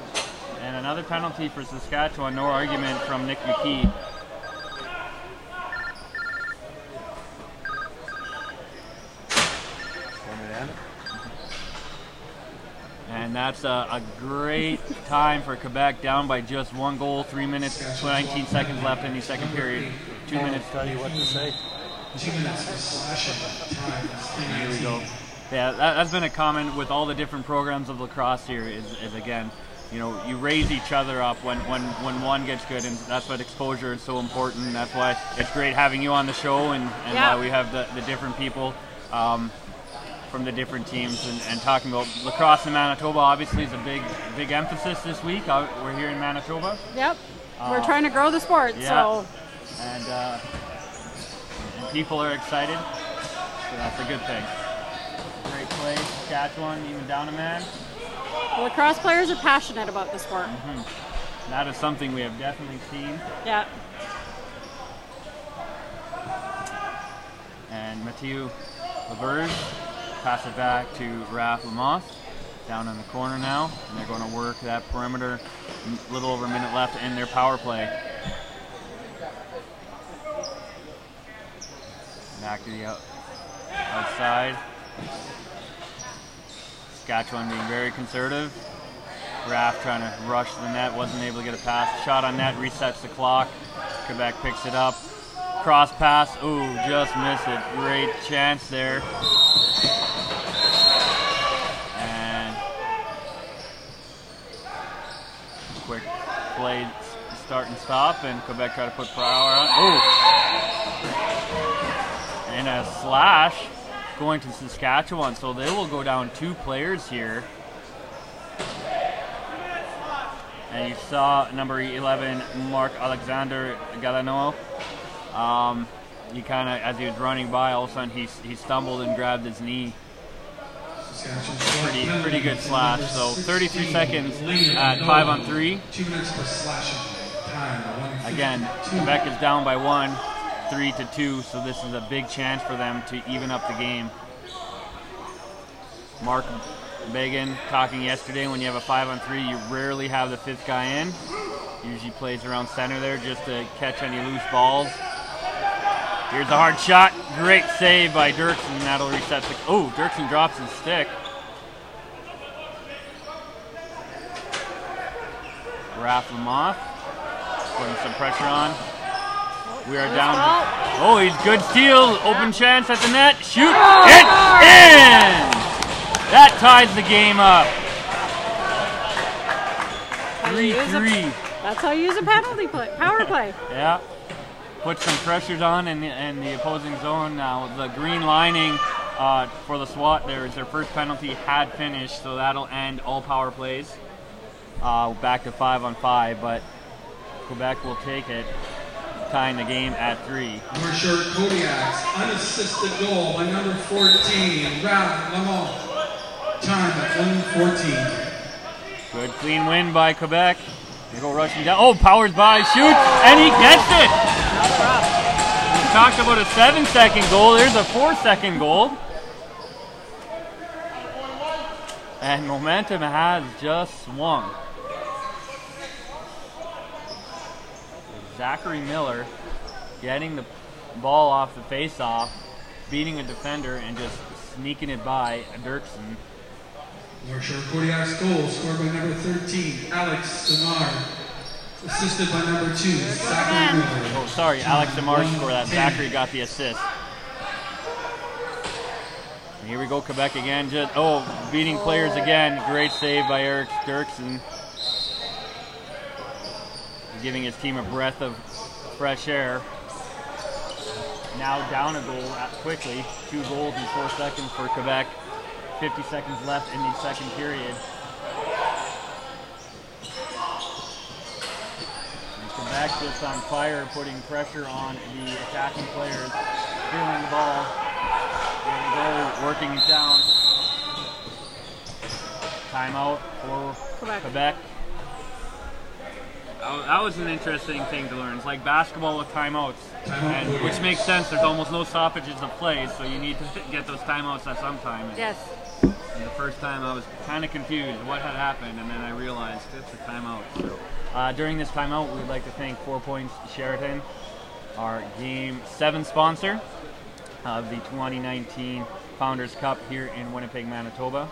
And another penalty for Saskatchewan. No argument from Nick McKee. And that's a great time for Quebec, down by just 1 goal, 3 minutes, 19 seconds left in the second period. 2 minutes. Tell you what to say. 2 minutes for slashing time. Here we go. Yeah, that's been a common with all the different programs of lacrosse here is again, you know, you raise each other up when one gets good, and that's what exposure is so important. That's why it's great having you on the show, and why we have the different people from the different teams, and talking about lacrosse in Manitoba obviously is a big emphasis this week. We're here in Manitoba. Yep. We're trying to grow the sport, so. And people are excited, so that's a good thing. Great play, Saskatchewan, even down a man. Lacrosse players are passionate about the sport. Mm-hmm. That is something we have definitely seen. Yeah. And Mathieu Laberge pass it back to Raph Lamothe, down in the corner now, and they're going to work that perimeter. A little over a minute left in their power play. Back to the outside. Saskatchewan being very conservative. Raph trying to rush the net, wasn't able to get a pass. Shot on net, resets the clock. Quebec picks it up. Cross pass, ooh, just missed it. Great chance there. And quick play, start and stop, and Quebec try to put power on. Oh! And a slash going to Saskatchewan, so they will go down 2 players here. And you saw number 11, Marc-Alexandre Galiano. He kind of, as he was running by, all of a sudden he stumbled and grabbed his knee. Pretty good slash. So 33 seconds at 5-on-3. 2 minutes for slashing time. Again, Quebec is down by 1, 3-2. So this is a big chance for them to even up the game. Mark Began talking yesterday, when you have a 5-on-3, you rarely have the 5th guy in. Usually plays around center there just to catch any loose balls. Here's a hard shot. Great save by Dirksen. That'll reset the... Oh, Dirksen drops his stick. Raph Lamothe putting some pressure on. We are down. Oh, he's good steal. Open chance at the net. Shoot. It's in! That ties the game up. 3-3. That's how you use a penalty play, power play. Yeah. Put some pressures on in the opposing zone. Now the green lining for the SWAT there is their first penalty had finished, so that'll end all power plays. Back to 5-on-5, but Quebec will take it, tying the game at 3. North Shore Kodiaks, unassisted goal by number 14, Raph Lamothe. Time at 1:14. Good clean win by Quebec. They go rushing down. Oh, powers by, shoots, and he gets it! We talked about a 7-second goal. There's a 4-second goal. And momentum has just swung. Zachary Miller getting the ball off the face-off, beating a defender, and just sneaking it by Dirksen. North Shore Kodiak's goal scored by number 13, Alex Samar. Assisted by number 2, Zachary Miller. Oh, sorry, Alex Samar scored that. Zachary got the assist. And here we go, Quebec again. Just beating players again. Great save by Eric Dirksen. Giving his team a breath of fresh air. Now down a goal quickly. 2 goals in 4 seconds for Quebec. 50 seconds left in the second period. And Quebec just on fire, putting pressure on the attacking players. Stealing the ball. There we go, working it down. Timeout for Quebec. That was an interesting thing to learn. It's like basketball with timeouts, which makes sense. There's almost no stoppages of play, so you need to get those timeouts at some time. Yes. And the first time I was kind of confused what had happened, and then I realized it's a timeout. So, during this timeout, we'd like to thank 4 Points Sheraton, our Game 7 sponsor of the 2019 Founders Cup here in Winnipeg, Manitoba.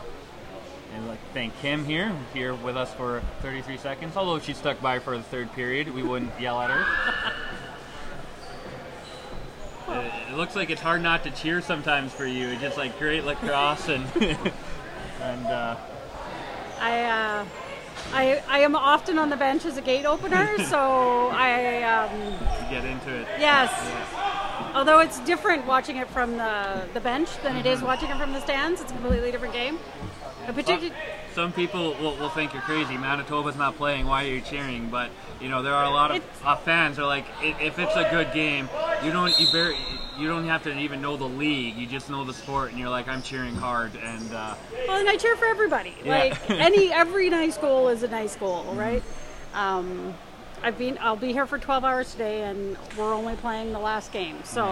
And I'd like to thank Kim here with us for 33 seconds. Although she stuck by for the third period, we wouldn't yell at her. It looks like it's hard not to cheer sometimes for you. It's just like great lacrosse and I am often on the bench as a gate opener, so get into it. Yes. Yeah. Although it's different watching it from the bench than it is watching it from the stands. It's a completely different game. Some people will think you're crazy. Manitoba's not playing. Why are you cheering? But there are a lot of fans who are like, if it's a good game, you don't have to even know the league. You just know the sport, and you're like, I'm cheering hard. And and I cheer for everybody. Yeah. Like every nice goal is a nice goal, right? I'll be here for 12 hours today, and we're only playing the last game. So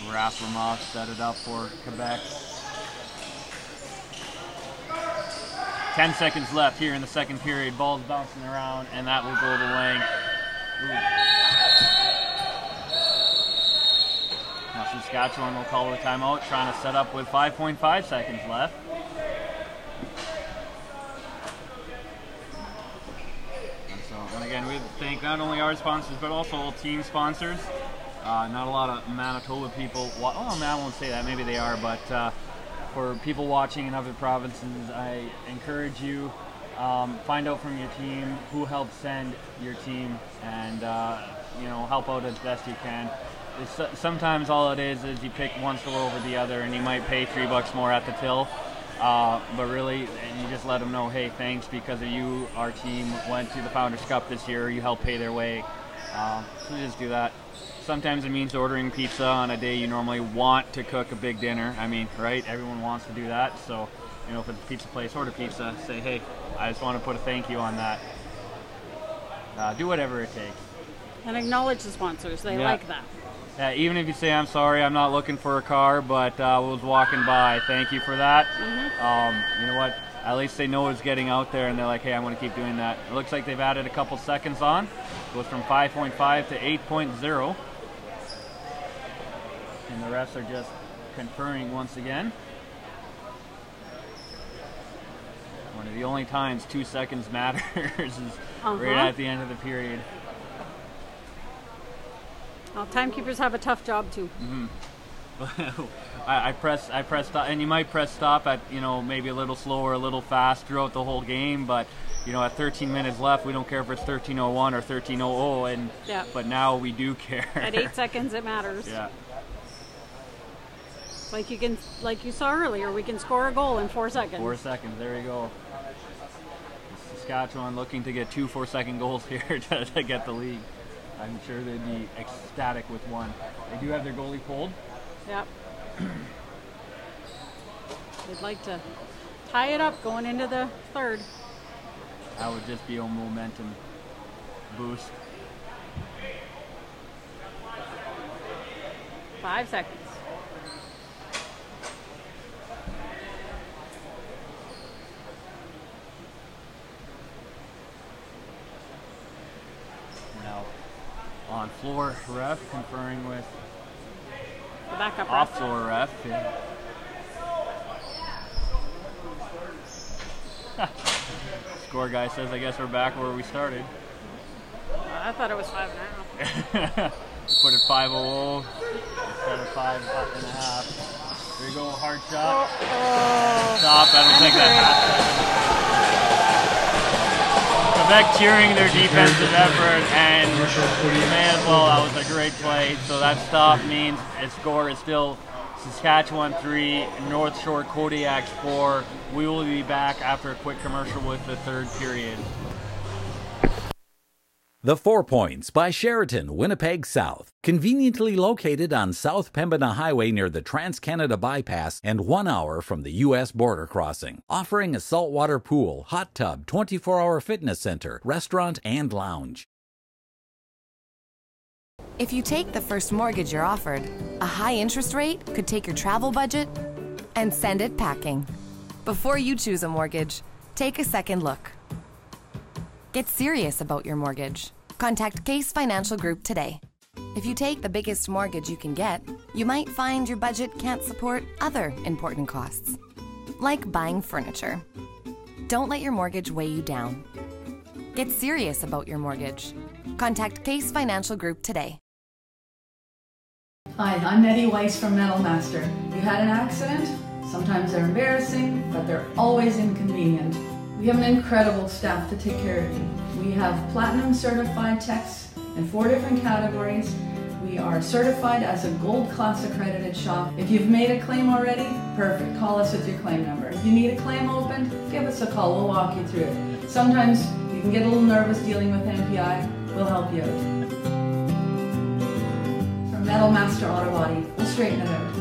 Raframov set it up for Quebec. 10 seconds left here in the second period. Ball's bouncing around, and that will go to Lang. Now Saskatchewan will call the timeout, trying to set up with 5.5 seconds left. And again, we thank not only our sponsors, but also all team sponsors. Not a lot of Manitoba people. I won't say that. Maybe they are, but for people watching in other provinces, I encourage you, find out from your team who helped send your team, and help out as best you can. Sometimes all it is you pick one store over the other, and you might pay $3 more at the till. But really, you just let them know, hey, thanks, because of you, our team went to the Founders Cup this year. You helped pay their way. So just do that. Sometimes it means ordering pizza on a day you normally want to cook a big dinner. I mean, right? Everyone wants to do that. So, if it's a pizza place, order pizza. Say, hey, I just want to put a thank you on that. Do whatever it takes. And acknowledge the sponsors. They like that. Even if you say, I'm sorry, I'm not looking for a car, but was walking by. Thank you for that. You know what? At least they know it's getting out there, and they're like, hey, I'm going to keep doing that. It looks like they've added a couple seconds on. Goes from 5.5 to 8.0. And the refs are just conferring once again. One of the only times 2 seconds matters is right at the end of the period. Well, timekeepers have a tough job too. I press stop, and you might press stop at maybe a little slower, a little fast throughout the whole game, but at 13 minutes left, we don't care if it's 13:01 or 13:00, but now we do care. At 8 seconds, it matters. Yeah. Like you saw earlier, we can score a goal in 4 seconds. 4 seconds. There you go. Saskatchewan looking to get 2 4-second goals here to get the lead. I'm sure they'd be ecstatic with one. They do have their goalie pulled. Yep. They'd like to tie it up going into the third. That would just be a momentum boost. 5 seconds. on-floor ref conferring with The backup ref. off-floor ref. Yeah. Score guy says, I guess we're back where we started. I thought it was 5.5. Put it 5-0 instead of 5.5. There you go, hard shot. Stop, I don't think that happened. Quebec cheering their defensive effort, and you may as well, that was a great play. So that stop means its score is still Saskatchewan 3, North Shore Kodiaks 4. We will be back after a quick commercial with the third period. The 4 Points by Sheraton, Winnipeg South. Conveniently located on South Pembina Highway near the Trans-Canada Bypass and 1 hour from the U.S. border crossing. Offering a saltwater pool, hot tub, 24-hour fitness center, restaurant, and lounge. If you take the first mortgage you're offered, a high interest rate could take your travel budget and send it packing. Before you choose a mortgage, take a second look. Get serious about your mortgage. Contact Case Financial Group today. If you take the biggest mortgage you can get, you might find your budget can't support other important costs, like buying furniture. Don't let your mortgage weigh you down. Get serious about your mortgage. Contact Case Financial Group today. Hi, I'm Eddie Weiss from Metal Master. You had an accident? Sometimes they're embarrassing, but they're always inconvenient. We have an incredible staff to take care of you. We have platinum certified techs in 4 different categories. We are certified as a gold class accredited shop. If you've made a claim already, perfect. Call us with your claim number. If you need a claim opened, give us a call. We'll walk you through it. Sometimes you can get a little nervous dealing with NPI. We'll help you out. From Metal Master Auto Body, we'll straighten it out.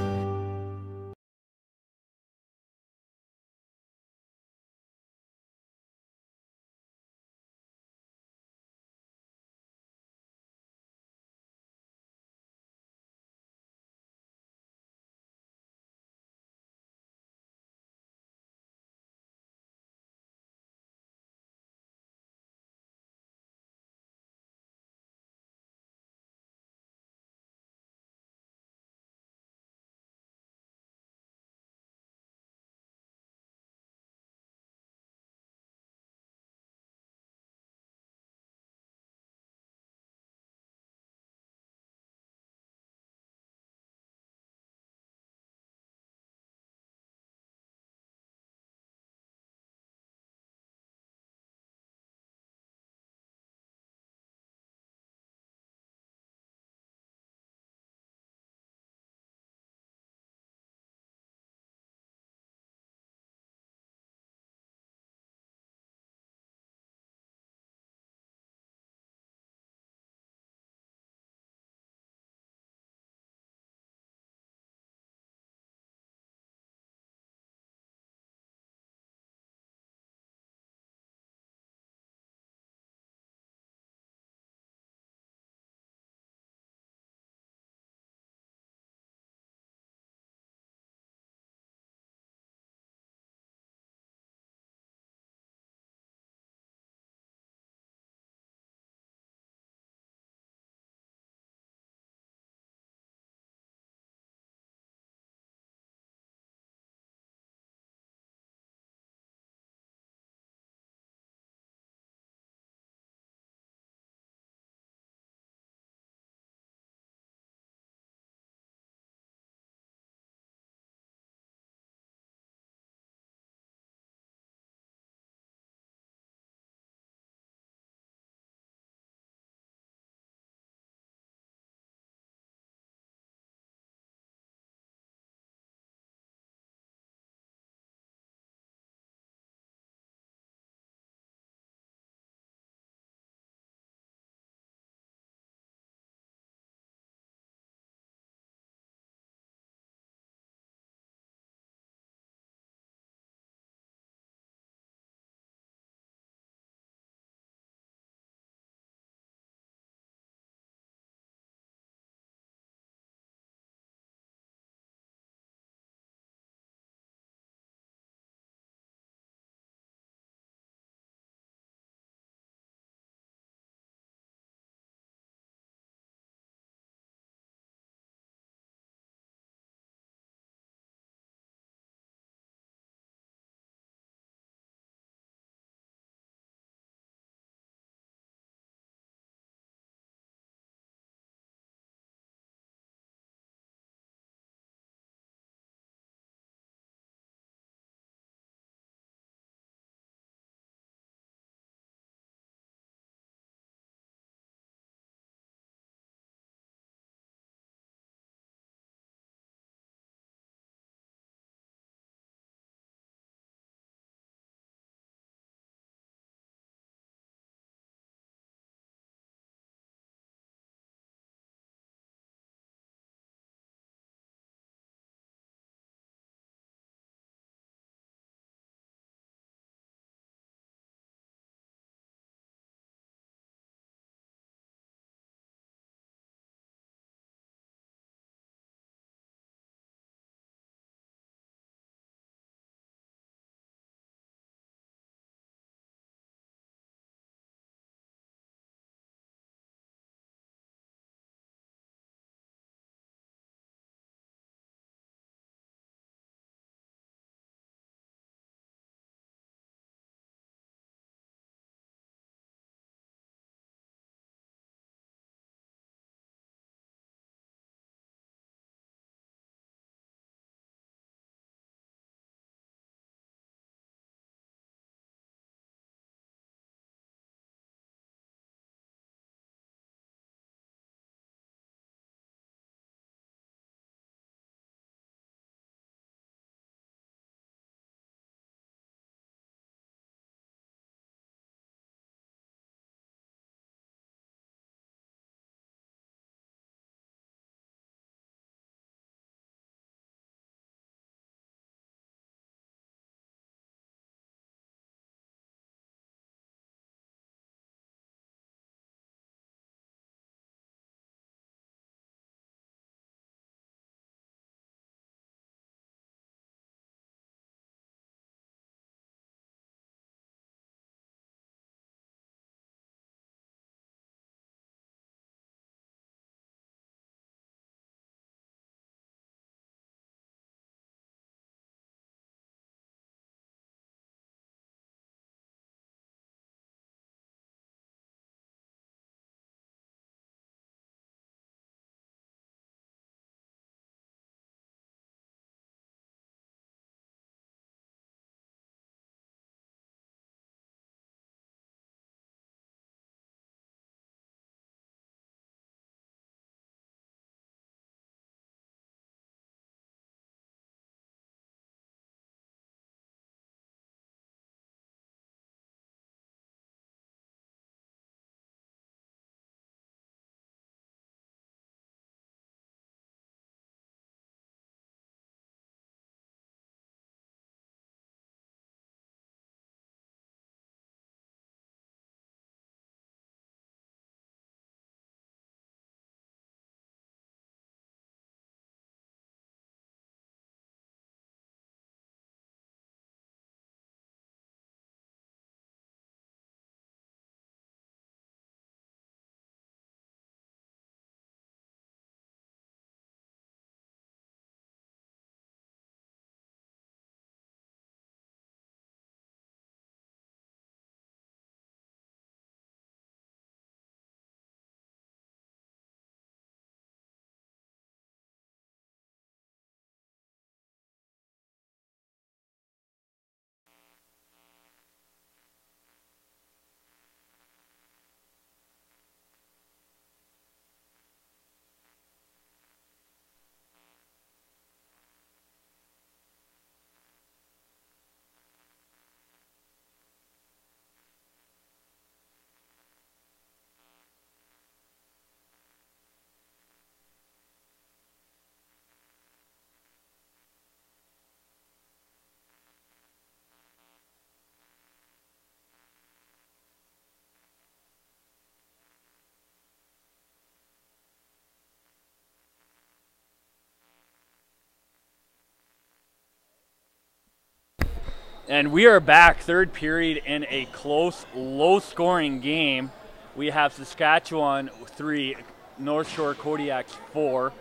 And we are back, third period in a close, low-scoring game. We have Saskatchewan 3, North Shore Kodiaks 4.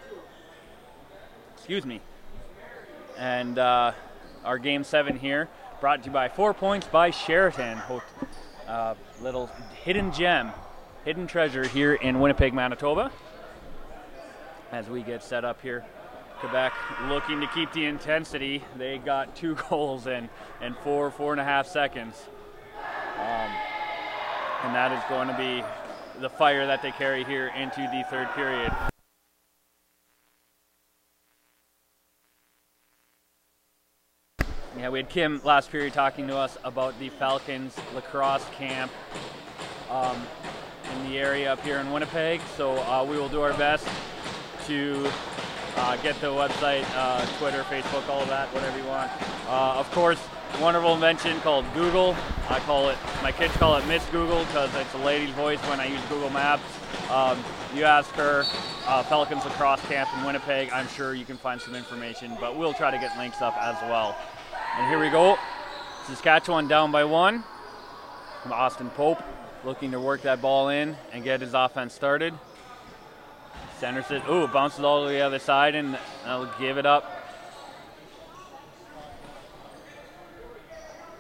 Excuse me. And our Game 7 here, brought to you by 4 Points by Sheraton. Little hidden gem, hidden treasure here in Winnipeg, Manitoba. As we get set up here, Quebec looking to keep the intensity. They got 2 goals in 4.5 seconds. And that is going to be the fire that they carry here into the third period. Yeah, we had Kim last period talking to us about the Falcons lacrosse camp in the area up here in Winnipeg. So we will do our best to get the website, Twitter, Facebook, all of that, whatever you want. Of course, wonderful invention called Google. My kids call it Miss Google because it's a lady's voice when I use Google Maps. You ask her, Falcons lacrosse camp in Winnipeg, I'm sure you can find some information, but we'll try to get links up as well. And here we go. Saskatchewan down by 1. Austin Pope looking to work that ball in and get his offense started. Center says, ooh, bounces all to the other side, and that'll give it up.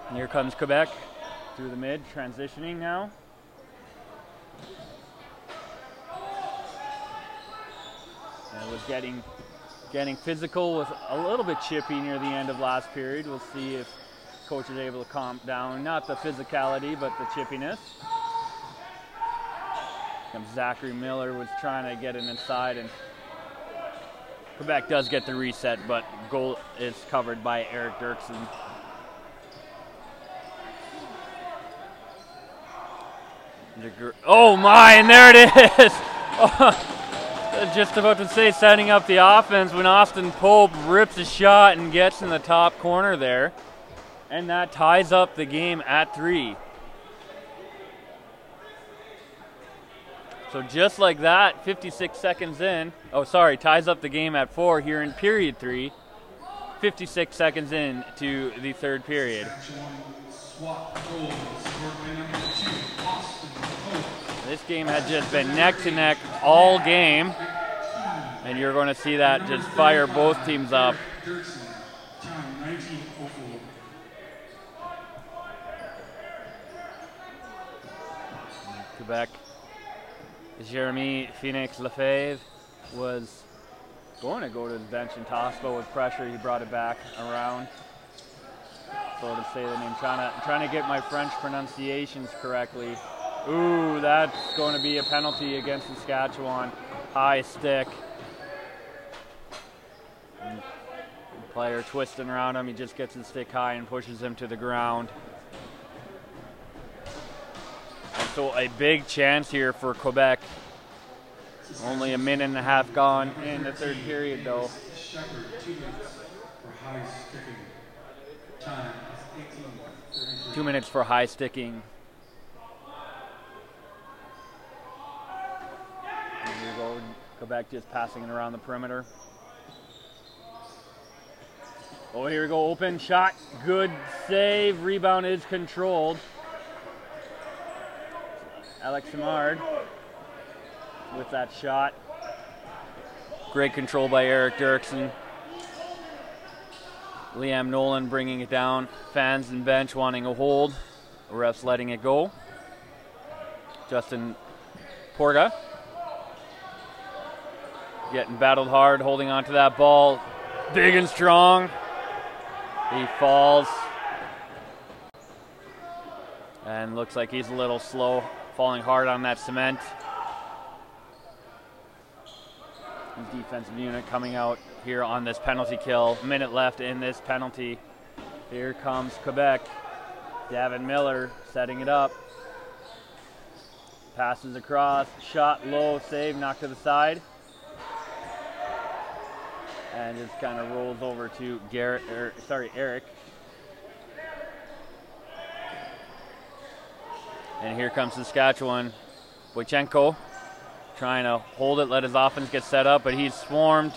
And here comes Quebec through the mid, transitioning now. And it was getting physical, with a little bit chippy near the end of last period. We'll see if coach is able to calm down, not the physicality, but the chippiness. Comes Zachary Miller, was trying to get it inside, and Quebec does get the reset, but goal is covered by Eric Dirksen. Oh my, and there it is! Just about to say, setting up the offense when Austin Pope rips a shot and gets in the top corner there. And that ties up the game at 3. So just like that, 56 seconds in, ties up the game at 4 here in period 3. 56 seconds in to the third period. This game had just been neck to neck all game, and you're going to see that just fire both teams up. Quebec, Jeremy Phoenix Lefebvre was going to go to his bench and toss, but with pressure he brought it back around. So to say the name, trying to get my French pronunciations correctly. Ooh, that's going to be a penalty against Saskatchewan. High stick. And the player twisting around him, he just gets his stick high and pushes him to the ground. And so a big chance here for Quebec. Only a minute and a half gone in the third period though. 2 minutes for high sticking. And here we go, Quebec just passing it around the perimeter. Oh, here we go, open shot, good save, rebound is controlled. Alex Simard with that shot. Great control by Eric Dirksen. Liam Nolan bringing it down. Fans and bench wanting a hold. Refs letting it go. Justin Porga getting battled hard, holding on to that ball. Big and strong. He falls. And looks like he's a little slow, falling hard on that cement. His defensive unit coming out here on this penalty kill. A minute left in this penalty. Here comes Quebec. Davin Miller setting it up. Passes across, shot low, save, knocked to the side. And just kind of rolls over to Eric. And here comes Saskatchewan. Boychenko trying to hold it, let his offense get set up, but he's swarmed.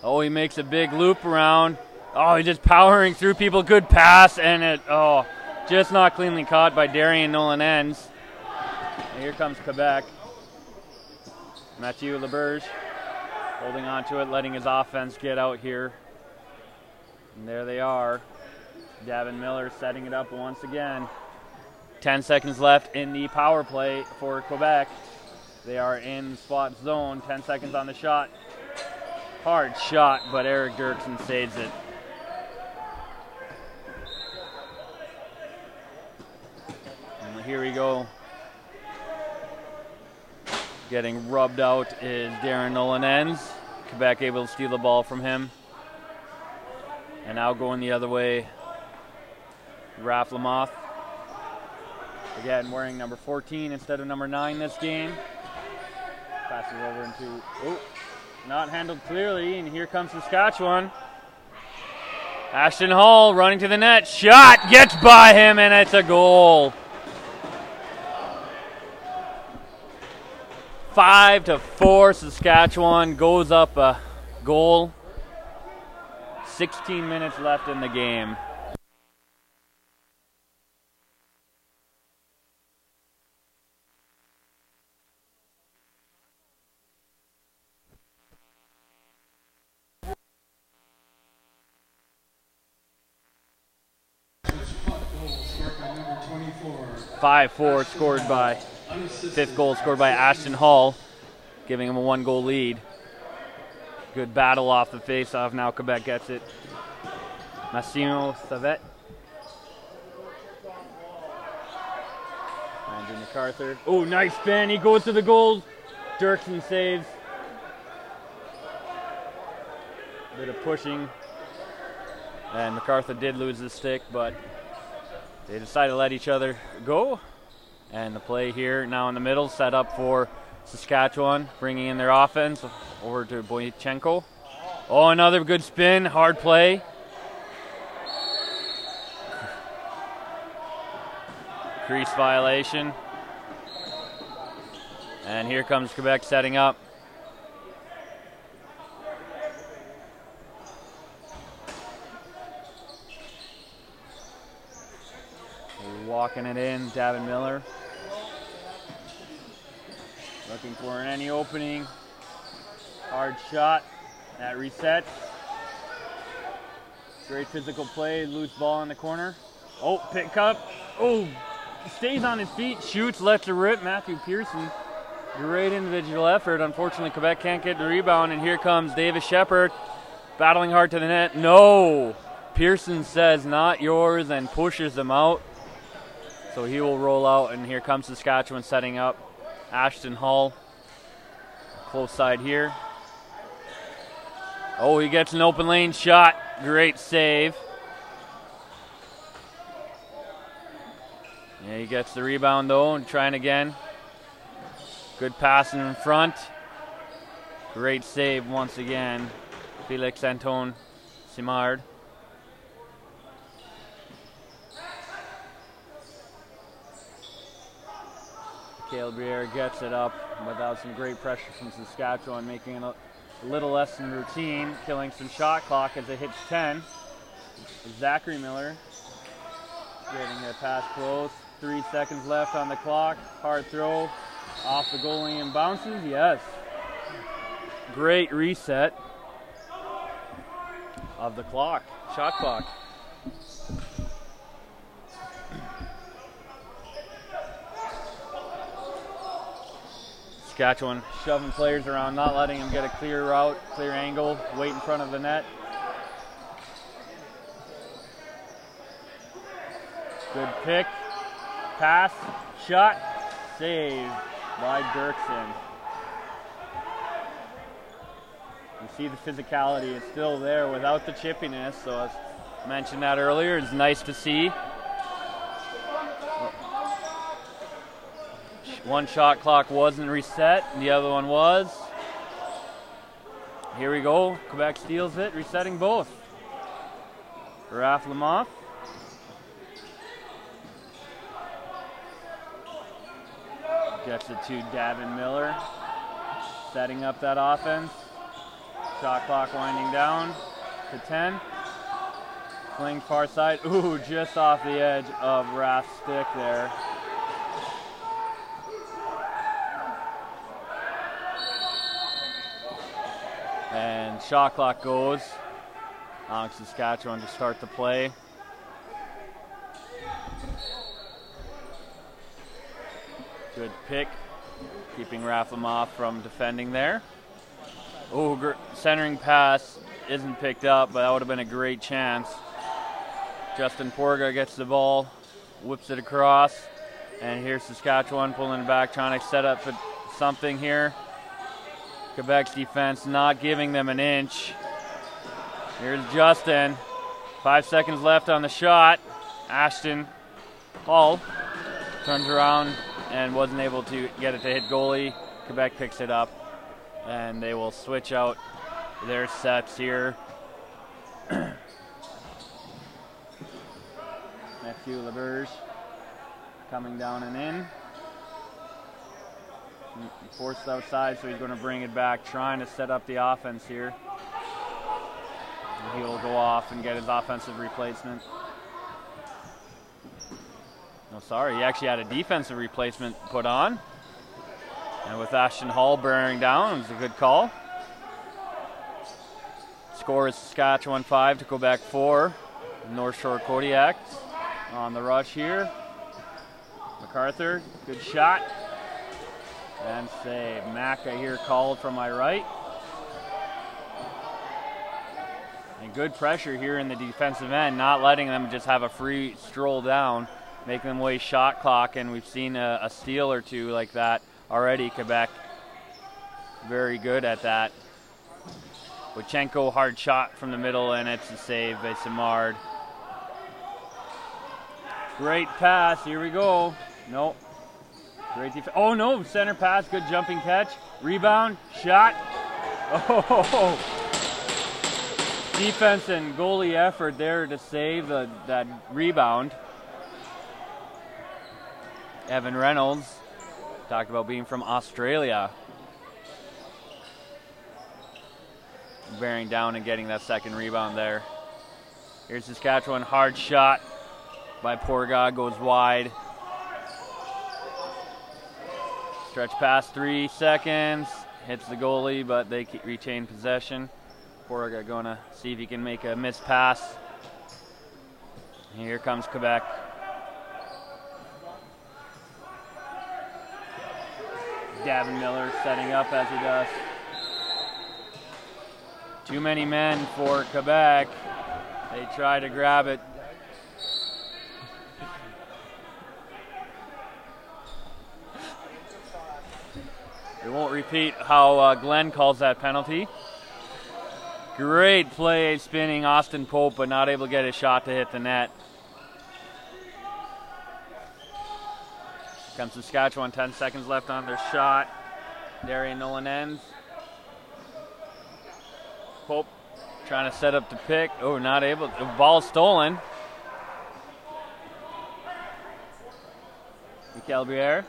Oh, he makes a big loop around. Oh, he's just powering through people. Good pass, and it, just not cleanly caught by Darian Nolan-Enns. And here comes Quebec. Mathieu Laberge holding on to it, letting his offense get out here. And there they are. Davin Miller setting it up once again. 10 seconds left in the power play for Quebec. They are in spot zone. 10 seconds on the shot. Hard shot, but Eric Dirksen saves it. And here we go. Getting rubbed out is Darren Nolan-Enns. Quebec able to steal the ball from him. And now going the other way, Raph Lamoth. Again, wearing number 14 instead of number 9 this game. Passes over into, not handled clearly, and here comes Saskatchewan. Ashton Hall running to the net. Shot gets by him, and it's a goal. 5-4, Saskatchewan goes up a goal. 16 minutes left in the game. Number 24. 5-4 scored by, fifth goal scored by Ashton Hall, giving him a 1-goal lead. Good battle off the face-off. Now Quebec gets it. Massimo Savette. Andrew MacArthur. Oh, nice spin. He goes to the goal. Dirksen saves. Bit of pushing. And MacArthur did lose the stick, but they decided to let each other go. And the play here now in the middle, set up for Saskatchewan, bringing in their offense over to Boychenko. Oh, another good spin, hard play. Crease violation. And here comes Quebec setting up. Walking it in, Davin Miller. Looking for any opening. Hard shot. That resets. Great physical play. Loose ball in the corner. Oh, pick up. Oh, stays on his feet. Shoots, lets it rip. Matthew Pearson. Great individual effort. Unfortunately, Quebec can't get the rebound. And here comes Davis Shepard. Battling hard to the net. No. Pearson says, not yours, and pushes them out. So he will roll out, and here comes Saskatchewan setting up. Ashton Hall, close side here. Oh, he gets an open lane shot. Great save. Yeah, he gets the rebound though, and trying again. Good passing in front. Great save once again. Felix Anton Simard. Cale Briere gets it up without some great pressure from Saskatchewan, making it a little less than routine, killing some shot clock as it hits 10. Zachary Miller getting a pass close. 3 seconds left on the clock. Hard throw off the goalie and bounces. Yes. Great reset of the clock, shot clock. Saskatchewan shoving players around, not letting him get a clear route, clear angle, wait in front of the net. Good pick, pass, shot, saved by Dirksen. You see the physicality is still there without the chippiness, so as I mentioned that earlier, it's nice to see. One shot clock wasn't reset, the other one was. Here we go, Quebec steals it, resetting both. Raph Lamoth. Gets it to Davin Miller, setting up that offense. Shot clock winding down to 10. Fling far side. Ooh, just off the edge of Rath's stick there. And shot clock goes. Saskatchewan to start the play. Good pick, keeping Rathlemov from defending there. Oh, centering pass isn't picked up, but that would have been a great chance. Justin Porga gets the ball, whips it across, and here's Saskatchewan pulling it back, trying to set up for something here. Quebec's defense not giving them an inch. Here's Justin. 5 seconds left on the shot. Ashton Hall turns around and wasn't able to get it to hit goalie. Quebec picks it up, and they will switch out their sets here. Matthew Laberge coming down and in. Forced outside, so he's going to bring it back, trying to set up the offense here. And he'll go off and get his offensive replacement. No, sorry, he actually had a defensive replacement put on. And with Ashton Hall bearing down, it was a good call. Score is Saskatchewan 5 to Quebec 4. North Shore Kodiak on the rush here. MacArthur, good shot. And save. Mack, I hear called from my right. And good pressure here in the defensive end, not letting them just have a free stroll down, making them waste shot clock, and we've seen a steal or two like that already. Quebec very good at that. Wachenko, hard shot from the middle, and it's a save by Simard. Great pass, here we go. Nope. Great defense. Oh no, center pass, good jumping catch. Rebound, shot. Oh, defense and goalie effort there to save that rebound. Evan Reynolds, talked about being from Australia. Bearing down and getting that second rebound there. Here's Saskatchewan, hard shot by Porga, goes wide. Stretch past 3 seconds, hits the goalie, but they retain possession. Porga going to see if he can make a missed pass. Here comes Quebec. Gavin Miller setting up as he does. Too many men for Quebec. They try to grab it. We won't repeat how Glenn calls that penalty. Great play spinning Austin Pope, but not able to get his shot to hit the net. Comes Saskatchewan, 10 seconds left on their shot. Darian Nolan ends. Pope trying to set up the pick. Oh, not able. The ball stolen. Michael Briere.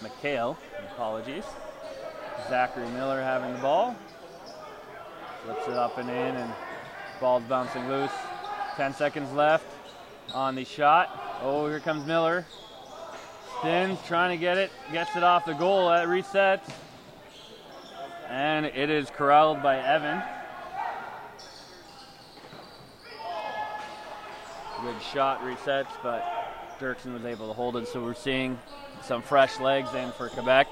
McHale, apologies. Zachary Miller having the ball. Flips it up and in, and ball's bouncing loose. 10 seconds left on the shot. Oh, here comes Miller. Spins, trying to get it. Gets it off the goal. That resets. And it is corralled by Evan. Good shot, resets, but Dirksen was able to hold it, so we're seeing some fresh legs in for Quebec.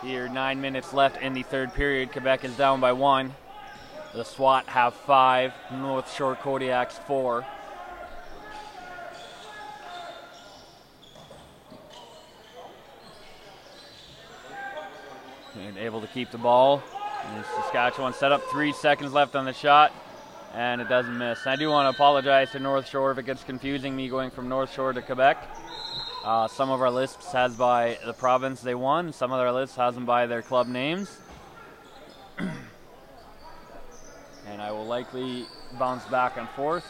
Here, 9 minutes left in the third period. Quebec is down by 1. The SWAT have 5. North Shore Kodiaks 4. And able to keep the ball. And Saskatchewan set up, 3 seconds left on the shot, and it doesn't miss. And I do want to apologize to North Shore if it gets confusing, me going from North Shore to Quebec. Some of our lists has by the province they won. Some of our lists has them by their club names. And I will likely bounce back and forth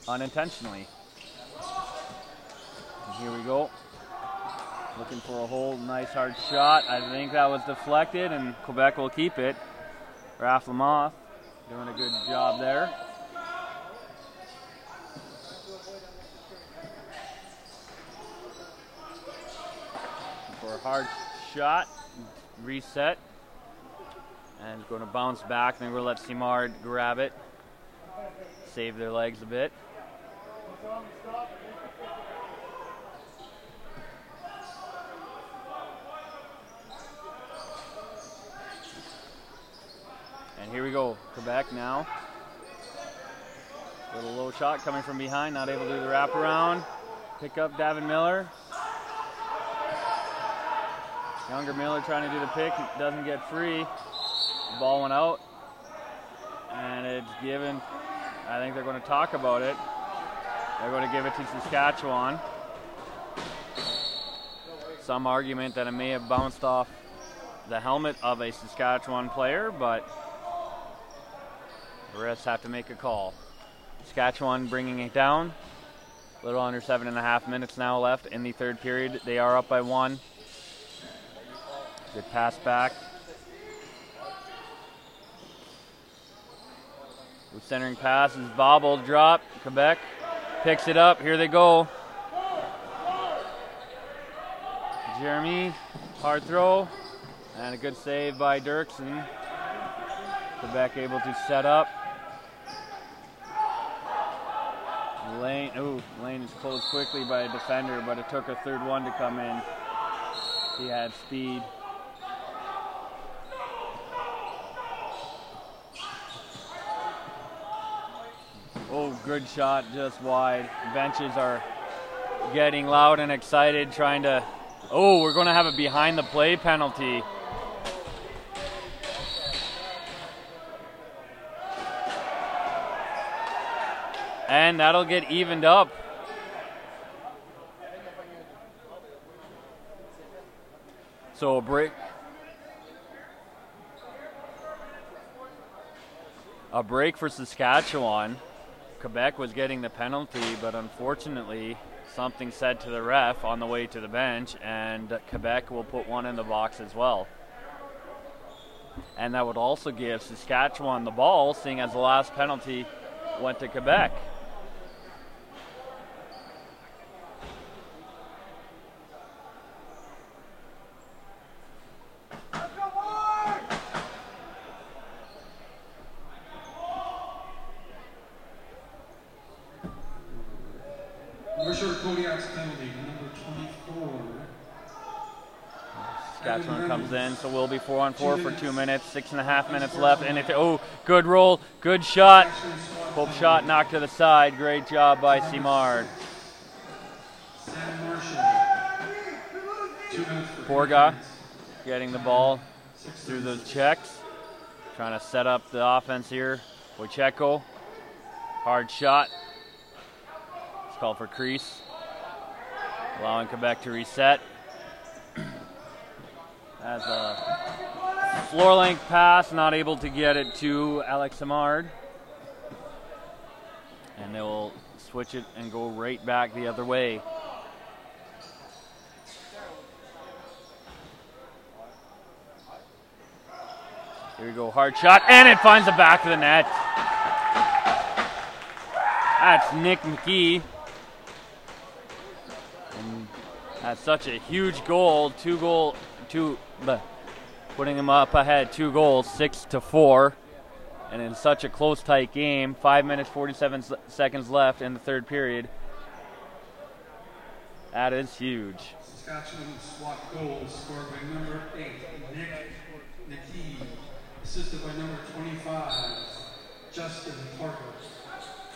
unintentionally. And here we go. Looking for a hold, nice hard shot. I think that was deflected, and Quebec will keep it. Raph Lamothe doing a good job there. For a hard shot, reset, and going to bounce back. Then we'll let Simard grab it, save their legs a bit. And here we go, Quebec now. Little low shot coming from behind, not able to do the wraparound. Pick up Davin Miller. Younger Miller trying to do the pick, doesn't get free. The ball went out, and it's given. I think they're going to talk about it. They're going to give it to Saskatchewan. Some argument that it may have bounced off the helmet of a Saskatchewan player, but the refs have to make a call. Saskatchewan bringing it down. A little under 7.5 minutes now left in the third period. They are up by 1. Good pass back. The centering pass is bobbled, drop. Quebec picks it up. Here they go. Jeremy, hard throw, and a good save by Dirksen. Quebec able to set up. Lane is closed quickly by a defender, but it took a third one to come in. He had speed. Oh, good shot, just wide. Benches are getting loud and excited, trying to... Oh, we're going to have a behind the play penalty. And that'll get evened up. So a break for Saskatchewan. Quebec was getting the penalty, but unfortunately something said to the ref on the way to the bench, and Quebec will put one in the box as well. And that would also give Saskatchewan the ball, seeing as the last penalty went to Quebec. Saskatchewan comes in, so we'll be 4-on-4 for 2 minutes, 6.5 minutes left, and good roll, good shot. Pope shot knocked to the side. Great job by Simard. Porga getting the ball through those checks, trying to set up the offense here. Wojcicko, hard shot. It's called for crease, allowing Quebec to reset. As a floor length pass, not able to get it to Alex Simard. And they will switch it and go right back the other way. Here we go, hard shot, and it finds the back of the net. That's Nick McKee. And that's such a huge goal, putting him up ahead 2 goals, 6-4. And in such a close, tight game, 5 minutes, 47 seconds left in the third period. That is huge. Saskatchewan swap goals scored by number 8, Nick McKee, assisted by number 25, Justin Parker,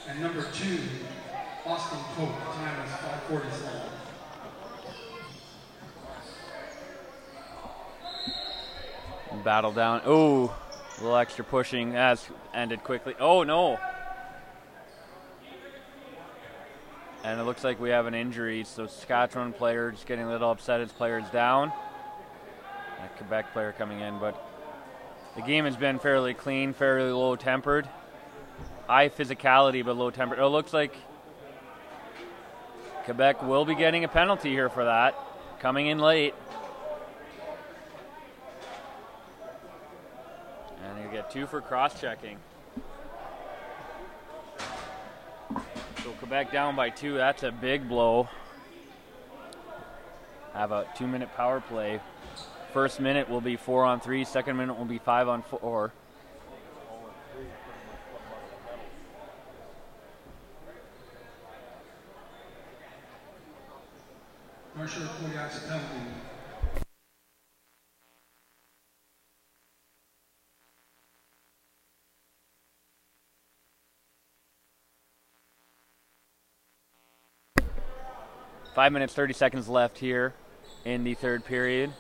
and number 2, Austin Pope. Time is 5:47. Battle down. Oh, a little extra pushing as ended quickly. Oh, no. And it looks like we have an injury, so Saskatchewan player just getting a little upset. His player's down. A Quebec player coming in, but the game has been fairly clean, fairly low-tempered. High physicality, but low-tempered. It looks like Quebec will be getting a penalty here for that. coming in late. And you get 2 for cross-checking. So Quebec down by 2. That's a big blow. Have a 2-minute power play. First minute will be 4-on-3. Second minute will be 5-on-4. Marshall Koyak's penalty. Five minutes, 30 seconds left here in the third period.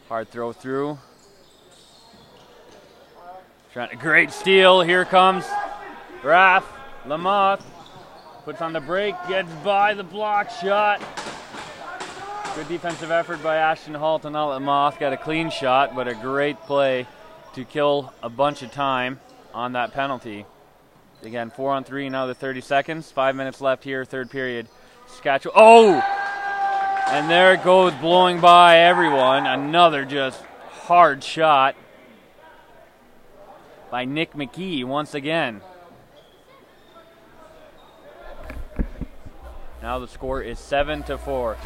Hard throw through. Great steal. Here comes Raph Lamotte. Puts on the break, gets by the block shot. Good defensive effort by Ashton Holt, and Lamotte got a clean shot, but a great play to kill a bunch of time on that penalty. Again, 4-on-3, another 30 seconds. 5 minutes left here, third period. Saskatchewan. Oh! And there it goes, blowing by everyone. Another just hard shot by Nick McKee once again. Now the score is 7-4.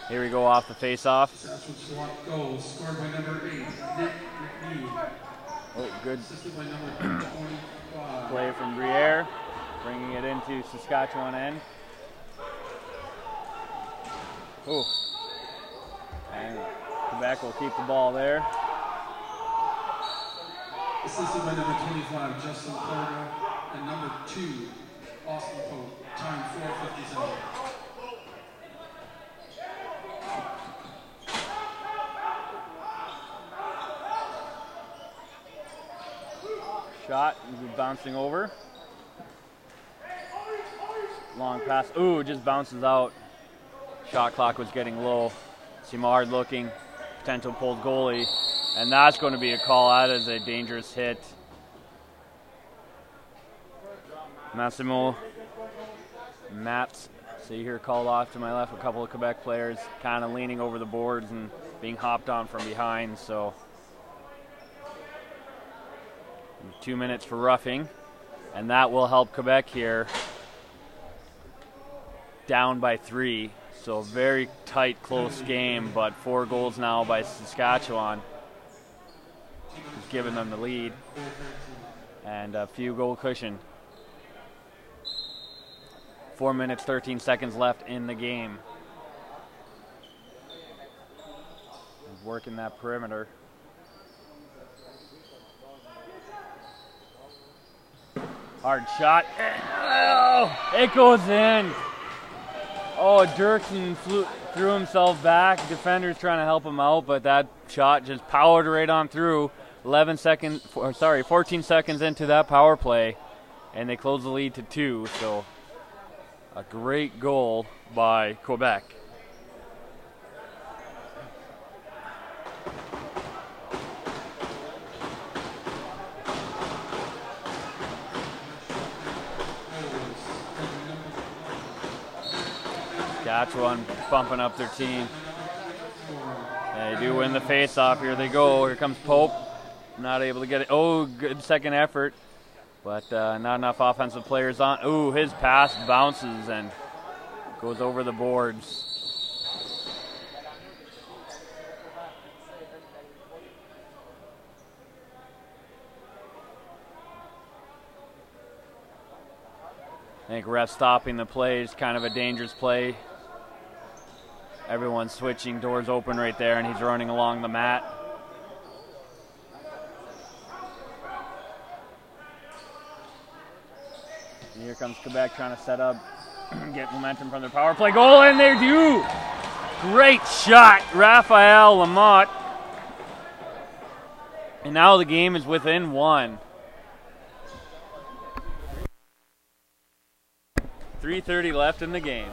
Here we go off the face-off. Saskatchewan goal scored by number 8, Nick McKee. Oh, good Assisted by number 25. play from Briere, bringing it into Saskatchewan end. Oh, and Quebec will keep the ball there. Assisted by number 25, Justin Fargo, and number 2, Austin Pope. Time 4:57. Shot, bouncing over. Long pass, ooh, just bounces out. Shot clock was getting low. Simard looking, potential pulled goalie, and that's going to be a call. That is a dangerous hit. Massimo Mats, see here, called off to my left. A couple of Quebec players kind of leaning over the boards and being hopped on from behind, so 2 minutes for roughing, and that will help Quebec here. Down by 3, so very tight, close game, but 4 goals now by Saskatchewan, who's giving them the lead, and a few goal cushion. 4 minutes, 13 seconds left in the game. He's working that perimeter. Hard shot. Oh, it goes in. Oh, Dirksen threw himself back. Defender's trying to help him out, but that shot just powered right on through. 14 seconds into that power play, and they close the lead to 2. So a great goal by Quebec. Saskatchewan bumping up their team. They do win the face-off. Here they go. Here comes Pope. Not able to get it. Oh, good second effort, but not enough offensive players on. Ooh, his pass bounces and goes over the boards. I think ref stopping the play is kind of a dangerous play. Everyone's switching, doors open right there, and he's running along the mat. And here comes Quebec trying to set up, get momentum from their power play. Goal, and they do! Great shot, Raphael Lamotte. And now the game is within 1. 3:30 left in the game.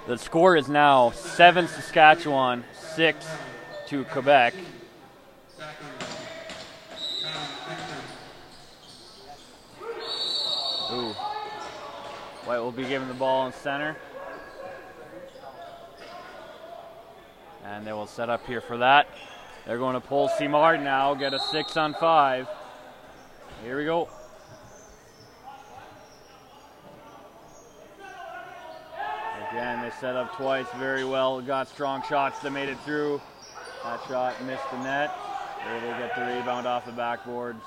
The score is now 7 Saskatchewan, 6 to Quebec. Ooh. White will be given the ball in center. And they will set up here for that. They're going to pull Simard now, get a 6-on-5. Here we go. Again, they set up twice very well. Got strong shots that made it through. That shot missed the net. They will get the rebound off the backboards.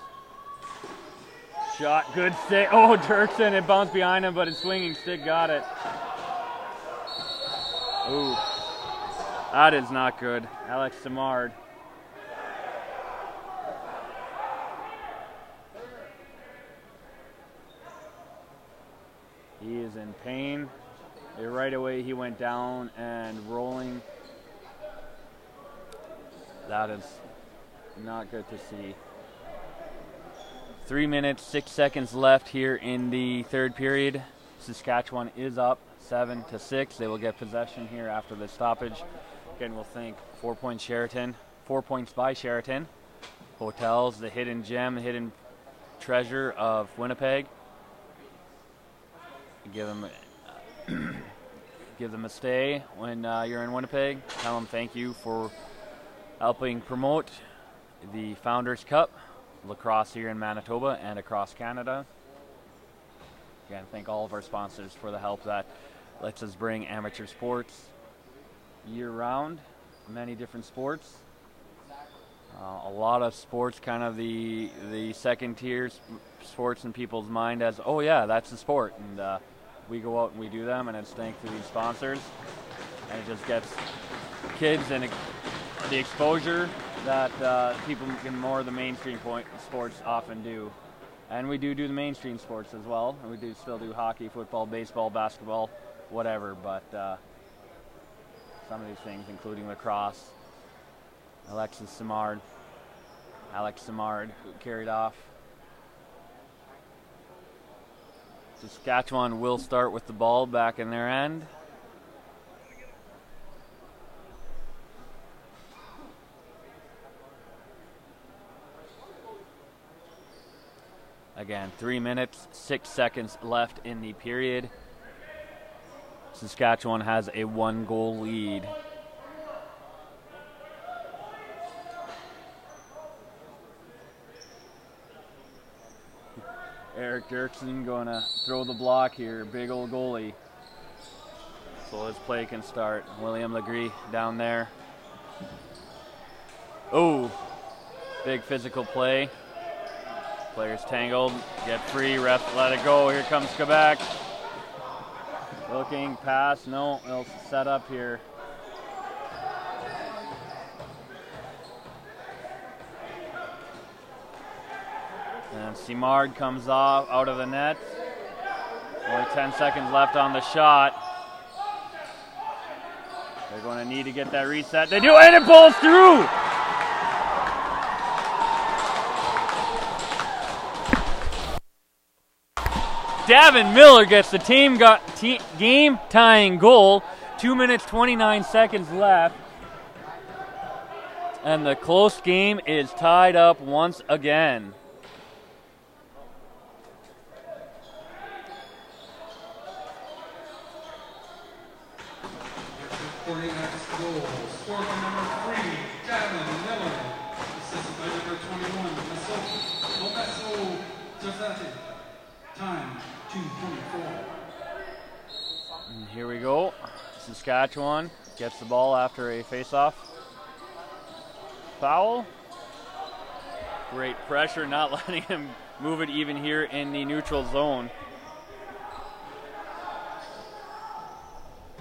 Shot, good stick. Oh, Dirksen, it bounced behind him, but his swinging stick got it. Ooh, that is not good. Alex Simard. He is in pain. Right away he went down and rolling. That is not good to see. 3 minutes, 6 seconds left here in the third period. Saskatchewan is up 7-6. They will get possession here after the stoppage. Again, we'll thank 4 Points Sheraton, 4 Points by Sheraton Hotels, the hidden gem, the hidden treasure of Winnipeg. Give them a stay when you're in Winnipeg. Tell them thank you for helping promote the Founders Cup, lacrosse here in Manitoba and across Canada. Again, thank all of our sponsors for the help that lets us bring amateur sports year-round, many different sports. A lot of sports, kind of the second-tier sports in people's mind as, oh yeah, that's a sport. And we go out and we do them, and it's thanks to these sponsors. And it just gets kids and the exposure that people in more of the mainstream sports often do. And we do the mainstream sports as well. And we do still do hockey, football, baseball, basketball, whatever. But some of these things, including lacrosse. Alex Simard, who carried off. Saskatchewan will start with the ball back in their end. Again, 3 minutes, 6 seconds left in the period. Saskatchewan has a 1-goal lead. Eric Dirksen going to throw the block here, big old goalie. So his play can start. William Legree down there. Oh, big physical play. Players tangled, get free, ref let it go. Here comes Quebec. Looking, pass, no, they'll set up here. And Simard comes off out of the net. Only 10 seconds left on the shot. They're going to need to get that reset. They do, and it pulls through! Davin Miller gets the game-tying goal. 2 minutes, 29 seconds left. And the close game is tied up once again. For the next goal, scored by number 3, Davin Miller. Assisted by number 21, Momesso Josati. Time, 2:24. Here we go. Saskatchewan gets the ball after a face-off. Foul. Great pressure, not letting him move it even here in the neutral zone.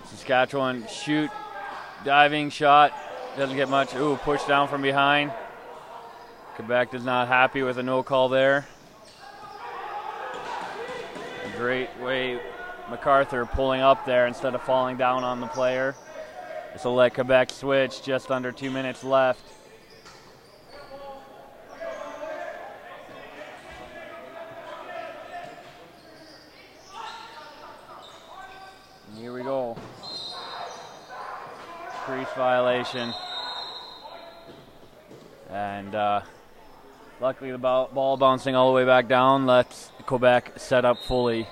Saskatchewan shoot, diving shot, doesn't get much. Ooh, push down from behind. Quebec is not happy with a no call there. A great way MacArthur pulling up there instead of falling down on the player. This will let Quebec switch, just under 2 minutes left. And here we go. Crease violation. And luckily the ball bouncing all the way back down lets Quebec set up fully.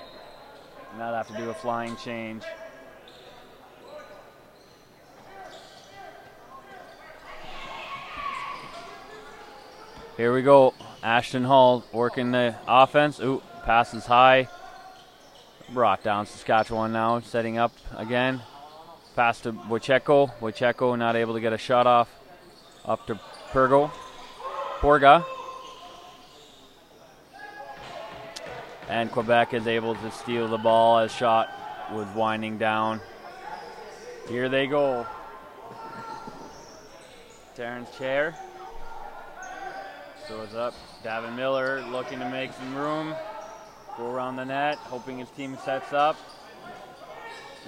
Not have to do a flying change. Here we go. Ashton Hall working the offense. Ooh, passes high. Brought down Saskatchewan now, setting up again. Pass to Wojciechko. Wojciechko not able to get a shot off. Up to Porga. And Quebec is able to steal the ball as shot was winding down. Here they go. Terrence Chair. So it's up. Davin Miller looking to make some room. Go around the net, hoping his team sets up.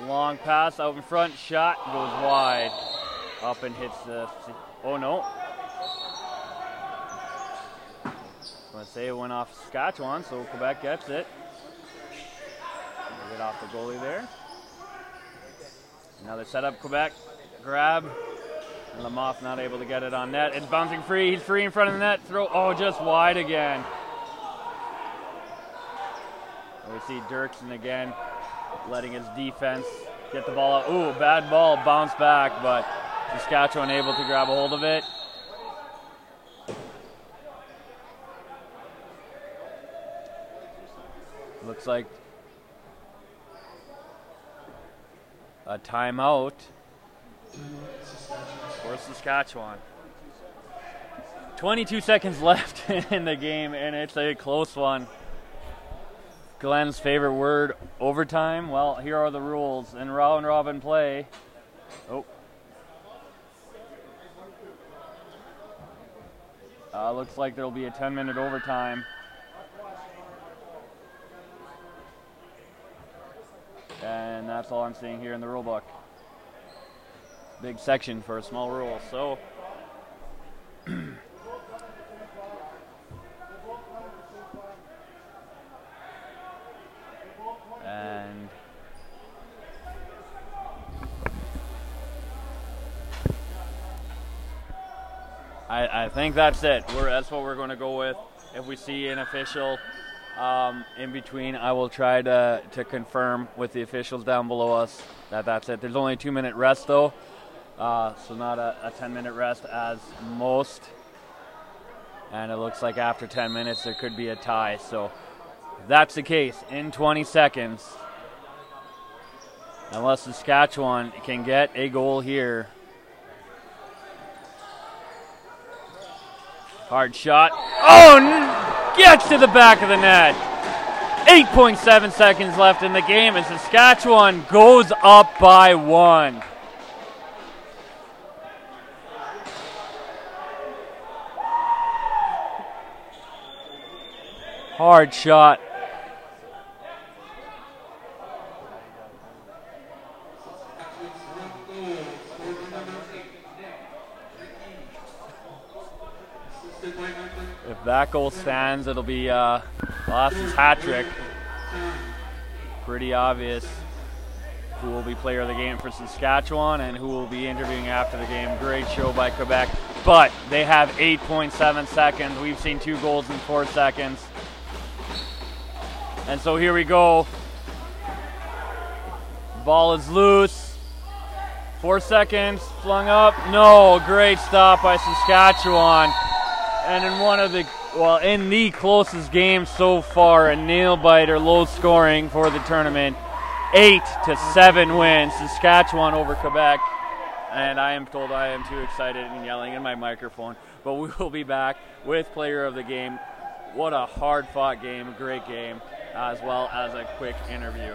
Long pass out in front. Shot goes wide. Up and hits the... Oh, no. I want to say it went off Saskatchewan, so Quebec gets it. Get off the goalie there. Another setup, Quebec. Grab. And Lamoth not able to get it on net. It's bouncing free. He's free in front of the net. Throw. Oh, just wide again. And we see Dirksen again letting his defense get the ball out. Ooh, bad ball. Bounce back, but Saskatchewan able to grab a hold of it. Looks like a timeout for Saskatchewan. 22 seconds left in the game, and it's a close one. Glenn's favorite word, overtime. Well, here are the rules. In round robin play, looks like there'll be a 10-minute overtime. And that's all I'm seeing here in the rule book. Big section for a small rule. So and I think that's it. That's what we're going to go with. If we see an official in between, I will try to confirm with the officials down below us that that's it. There's only a 2-minute rest though, so not a 10-minute rest as most. And it looks like after 10 minutes there could be a tie. So if that's the case, in 20 seconds, unless Saskatchewan can get a goal here. Hard shot. Oh, gets to the back of the net. 8.7 seconds left in the game, and Saskatchewan goes up by 1. Hard shot. If that goal stands, it'll be Lass's hat trick. Pretty obvious who will be player of the game for Saskatchewan and who will be interviewing after the game. Great show by Quebec, but they have 8.7 seconds. We've seen 2 goals in 4 seconds. And so here we go. Ball is loose. 4 seconds, flung up. No, great stop by Saskatchewan. And in the closest game so far, a nail-biter, low scoring for the tournament. 8-7 win, Saskatchewan over Quebec. And I am told I am too excited and yelling in my microphone. But we will be back with player of the game. What a hard-fought game, a great game, as well as a quick interview.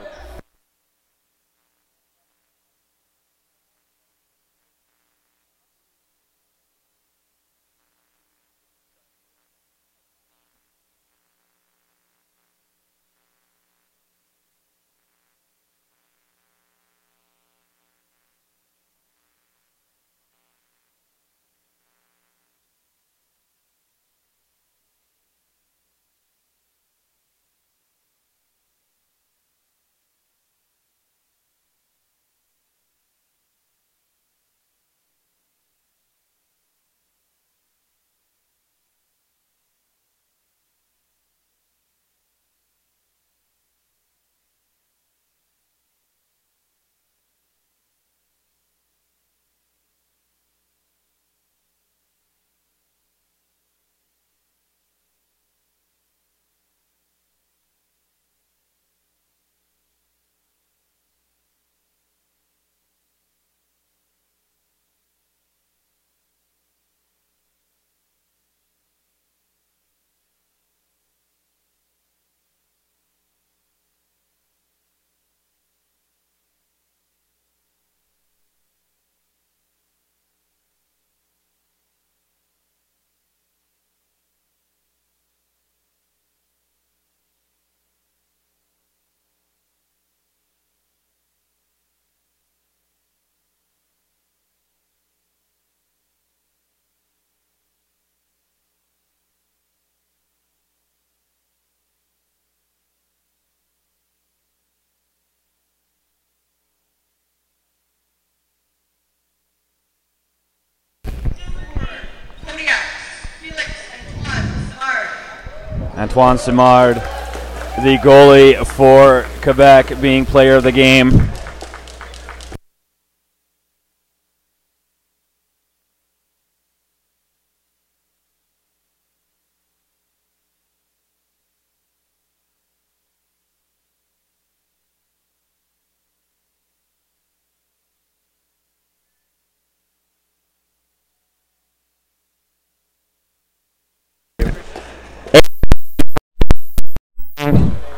Antoine Simard, the goalie for Quebec, being player of the game.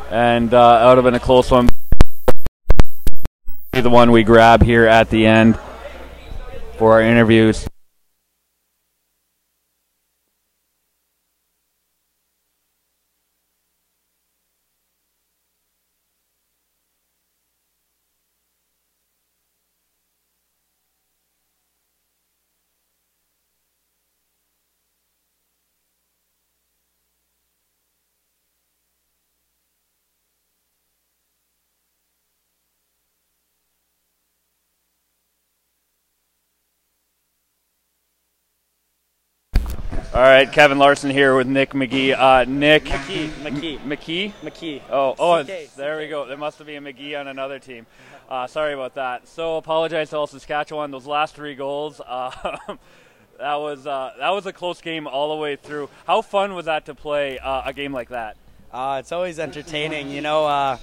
And that would have been a close one. The one we grab here at the end for our interviews. All right, Kevin Larson here with Nick McGee. Nick McKee. Oh, there we go. There must have been a McGee on another team. Sorry about that. So apologize to all Saskatchewan. Those last 3 goals. That was a close game all the way through. How fun was that to play a game like that? It's always entertaining. You know,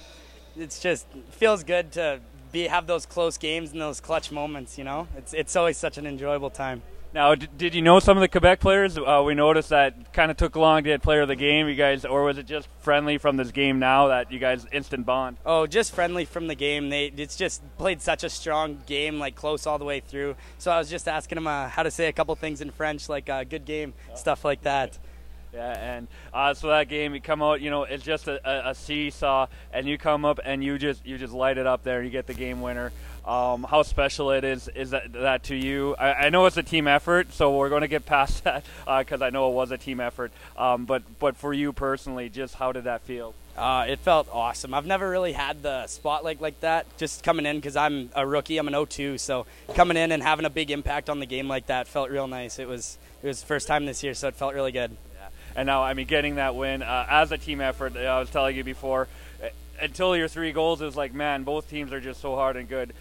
it's just feels good to have those close games and those clutch moments. You know, it's always such an enjoyable time. Now, did you know some of the Quebec players? We noticed that kind of took long to get player of the game, you guys, or was it just friendly from this game now that you guys instant bond? Oh, just friendly from the game. It's just played such a strong game, like close all the way through. So I was just asking them how to say a couple things in French, like good game, stuff like that. Yeah, and so that game, you come out, you know, it's just a seesaw, and you come up and you just light it up there, and you get the game winner. How special it is that to you? I know it's a team effort, so we're going to get past that because I know it was a team effort. But for you personally, just how did that feel? It felt awesome. I've never really had the spotlight like that. Just coming in because I'm a rookie, I'm an 0-2, so coming in and having a big impact on the game like that felt real nice. It was the first time this year, so it felt really good. And now, I mean, getting that win as a team effort, I was telling you before, until your 3 goals, it was like, man, both teams are just so hard and good.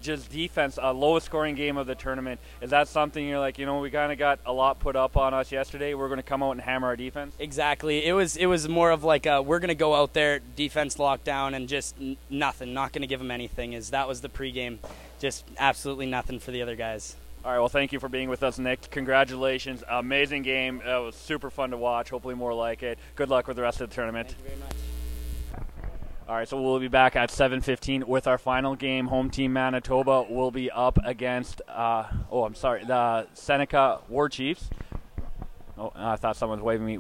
Just defense, lowest scoring game of the tournament. Is that something you're like, you know, we kind of got a lot put up on us yesterday. We're going to come out and hammer our defense? Exactly. It was more of like we're going to go out there, defense lockdown, and just nothing. Not going to give them anything. That was the pregame. Just absolutely nothing for the other guys. All right, well, thank you for being with us, Nick. Congratulations. Amazing game. It was super fun to watch. Hopefully more like it. Good luck with the rest of the tournament. Thank you very much. All right, so we'll be back at 7:15 with our final game. Home team Manitoba will be up against, the Seneca War Chiefs. Oh, I thought someone was waving me.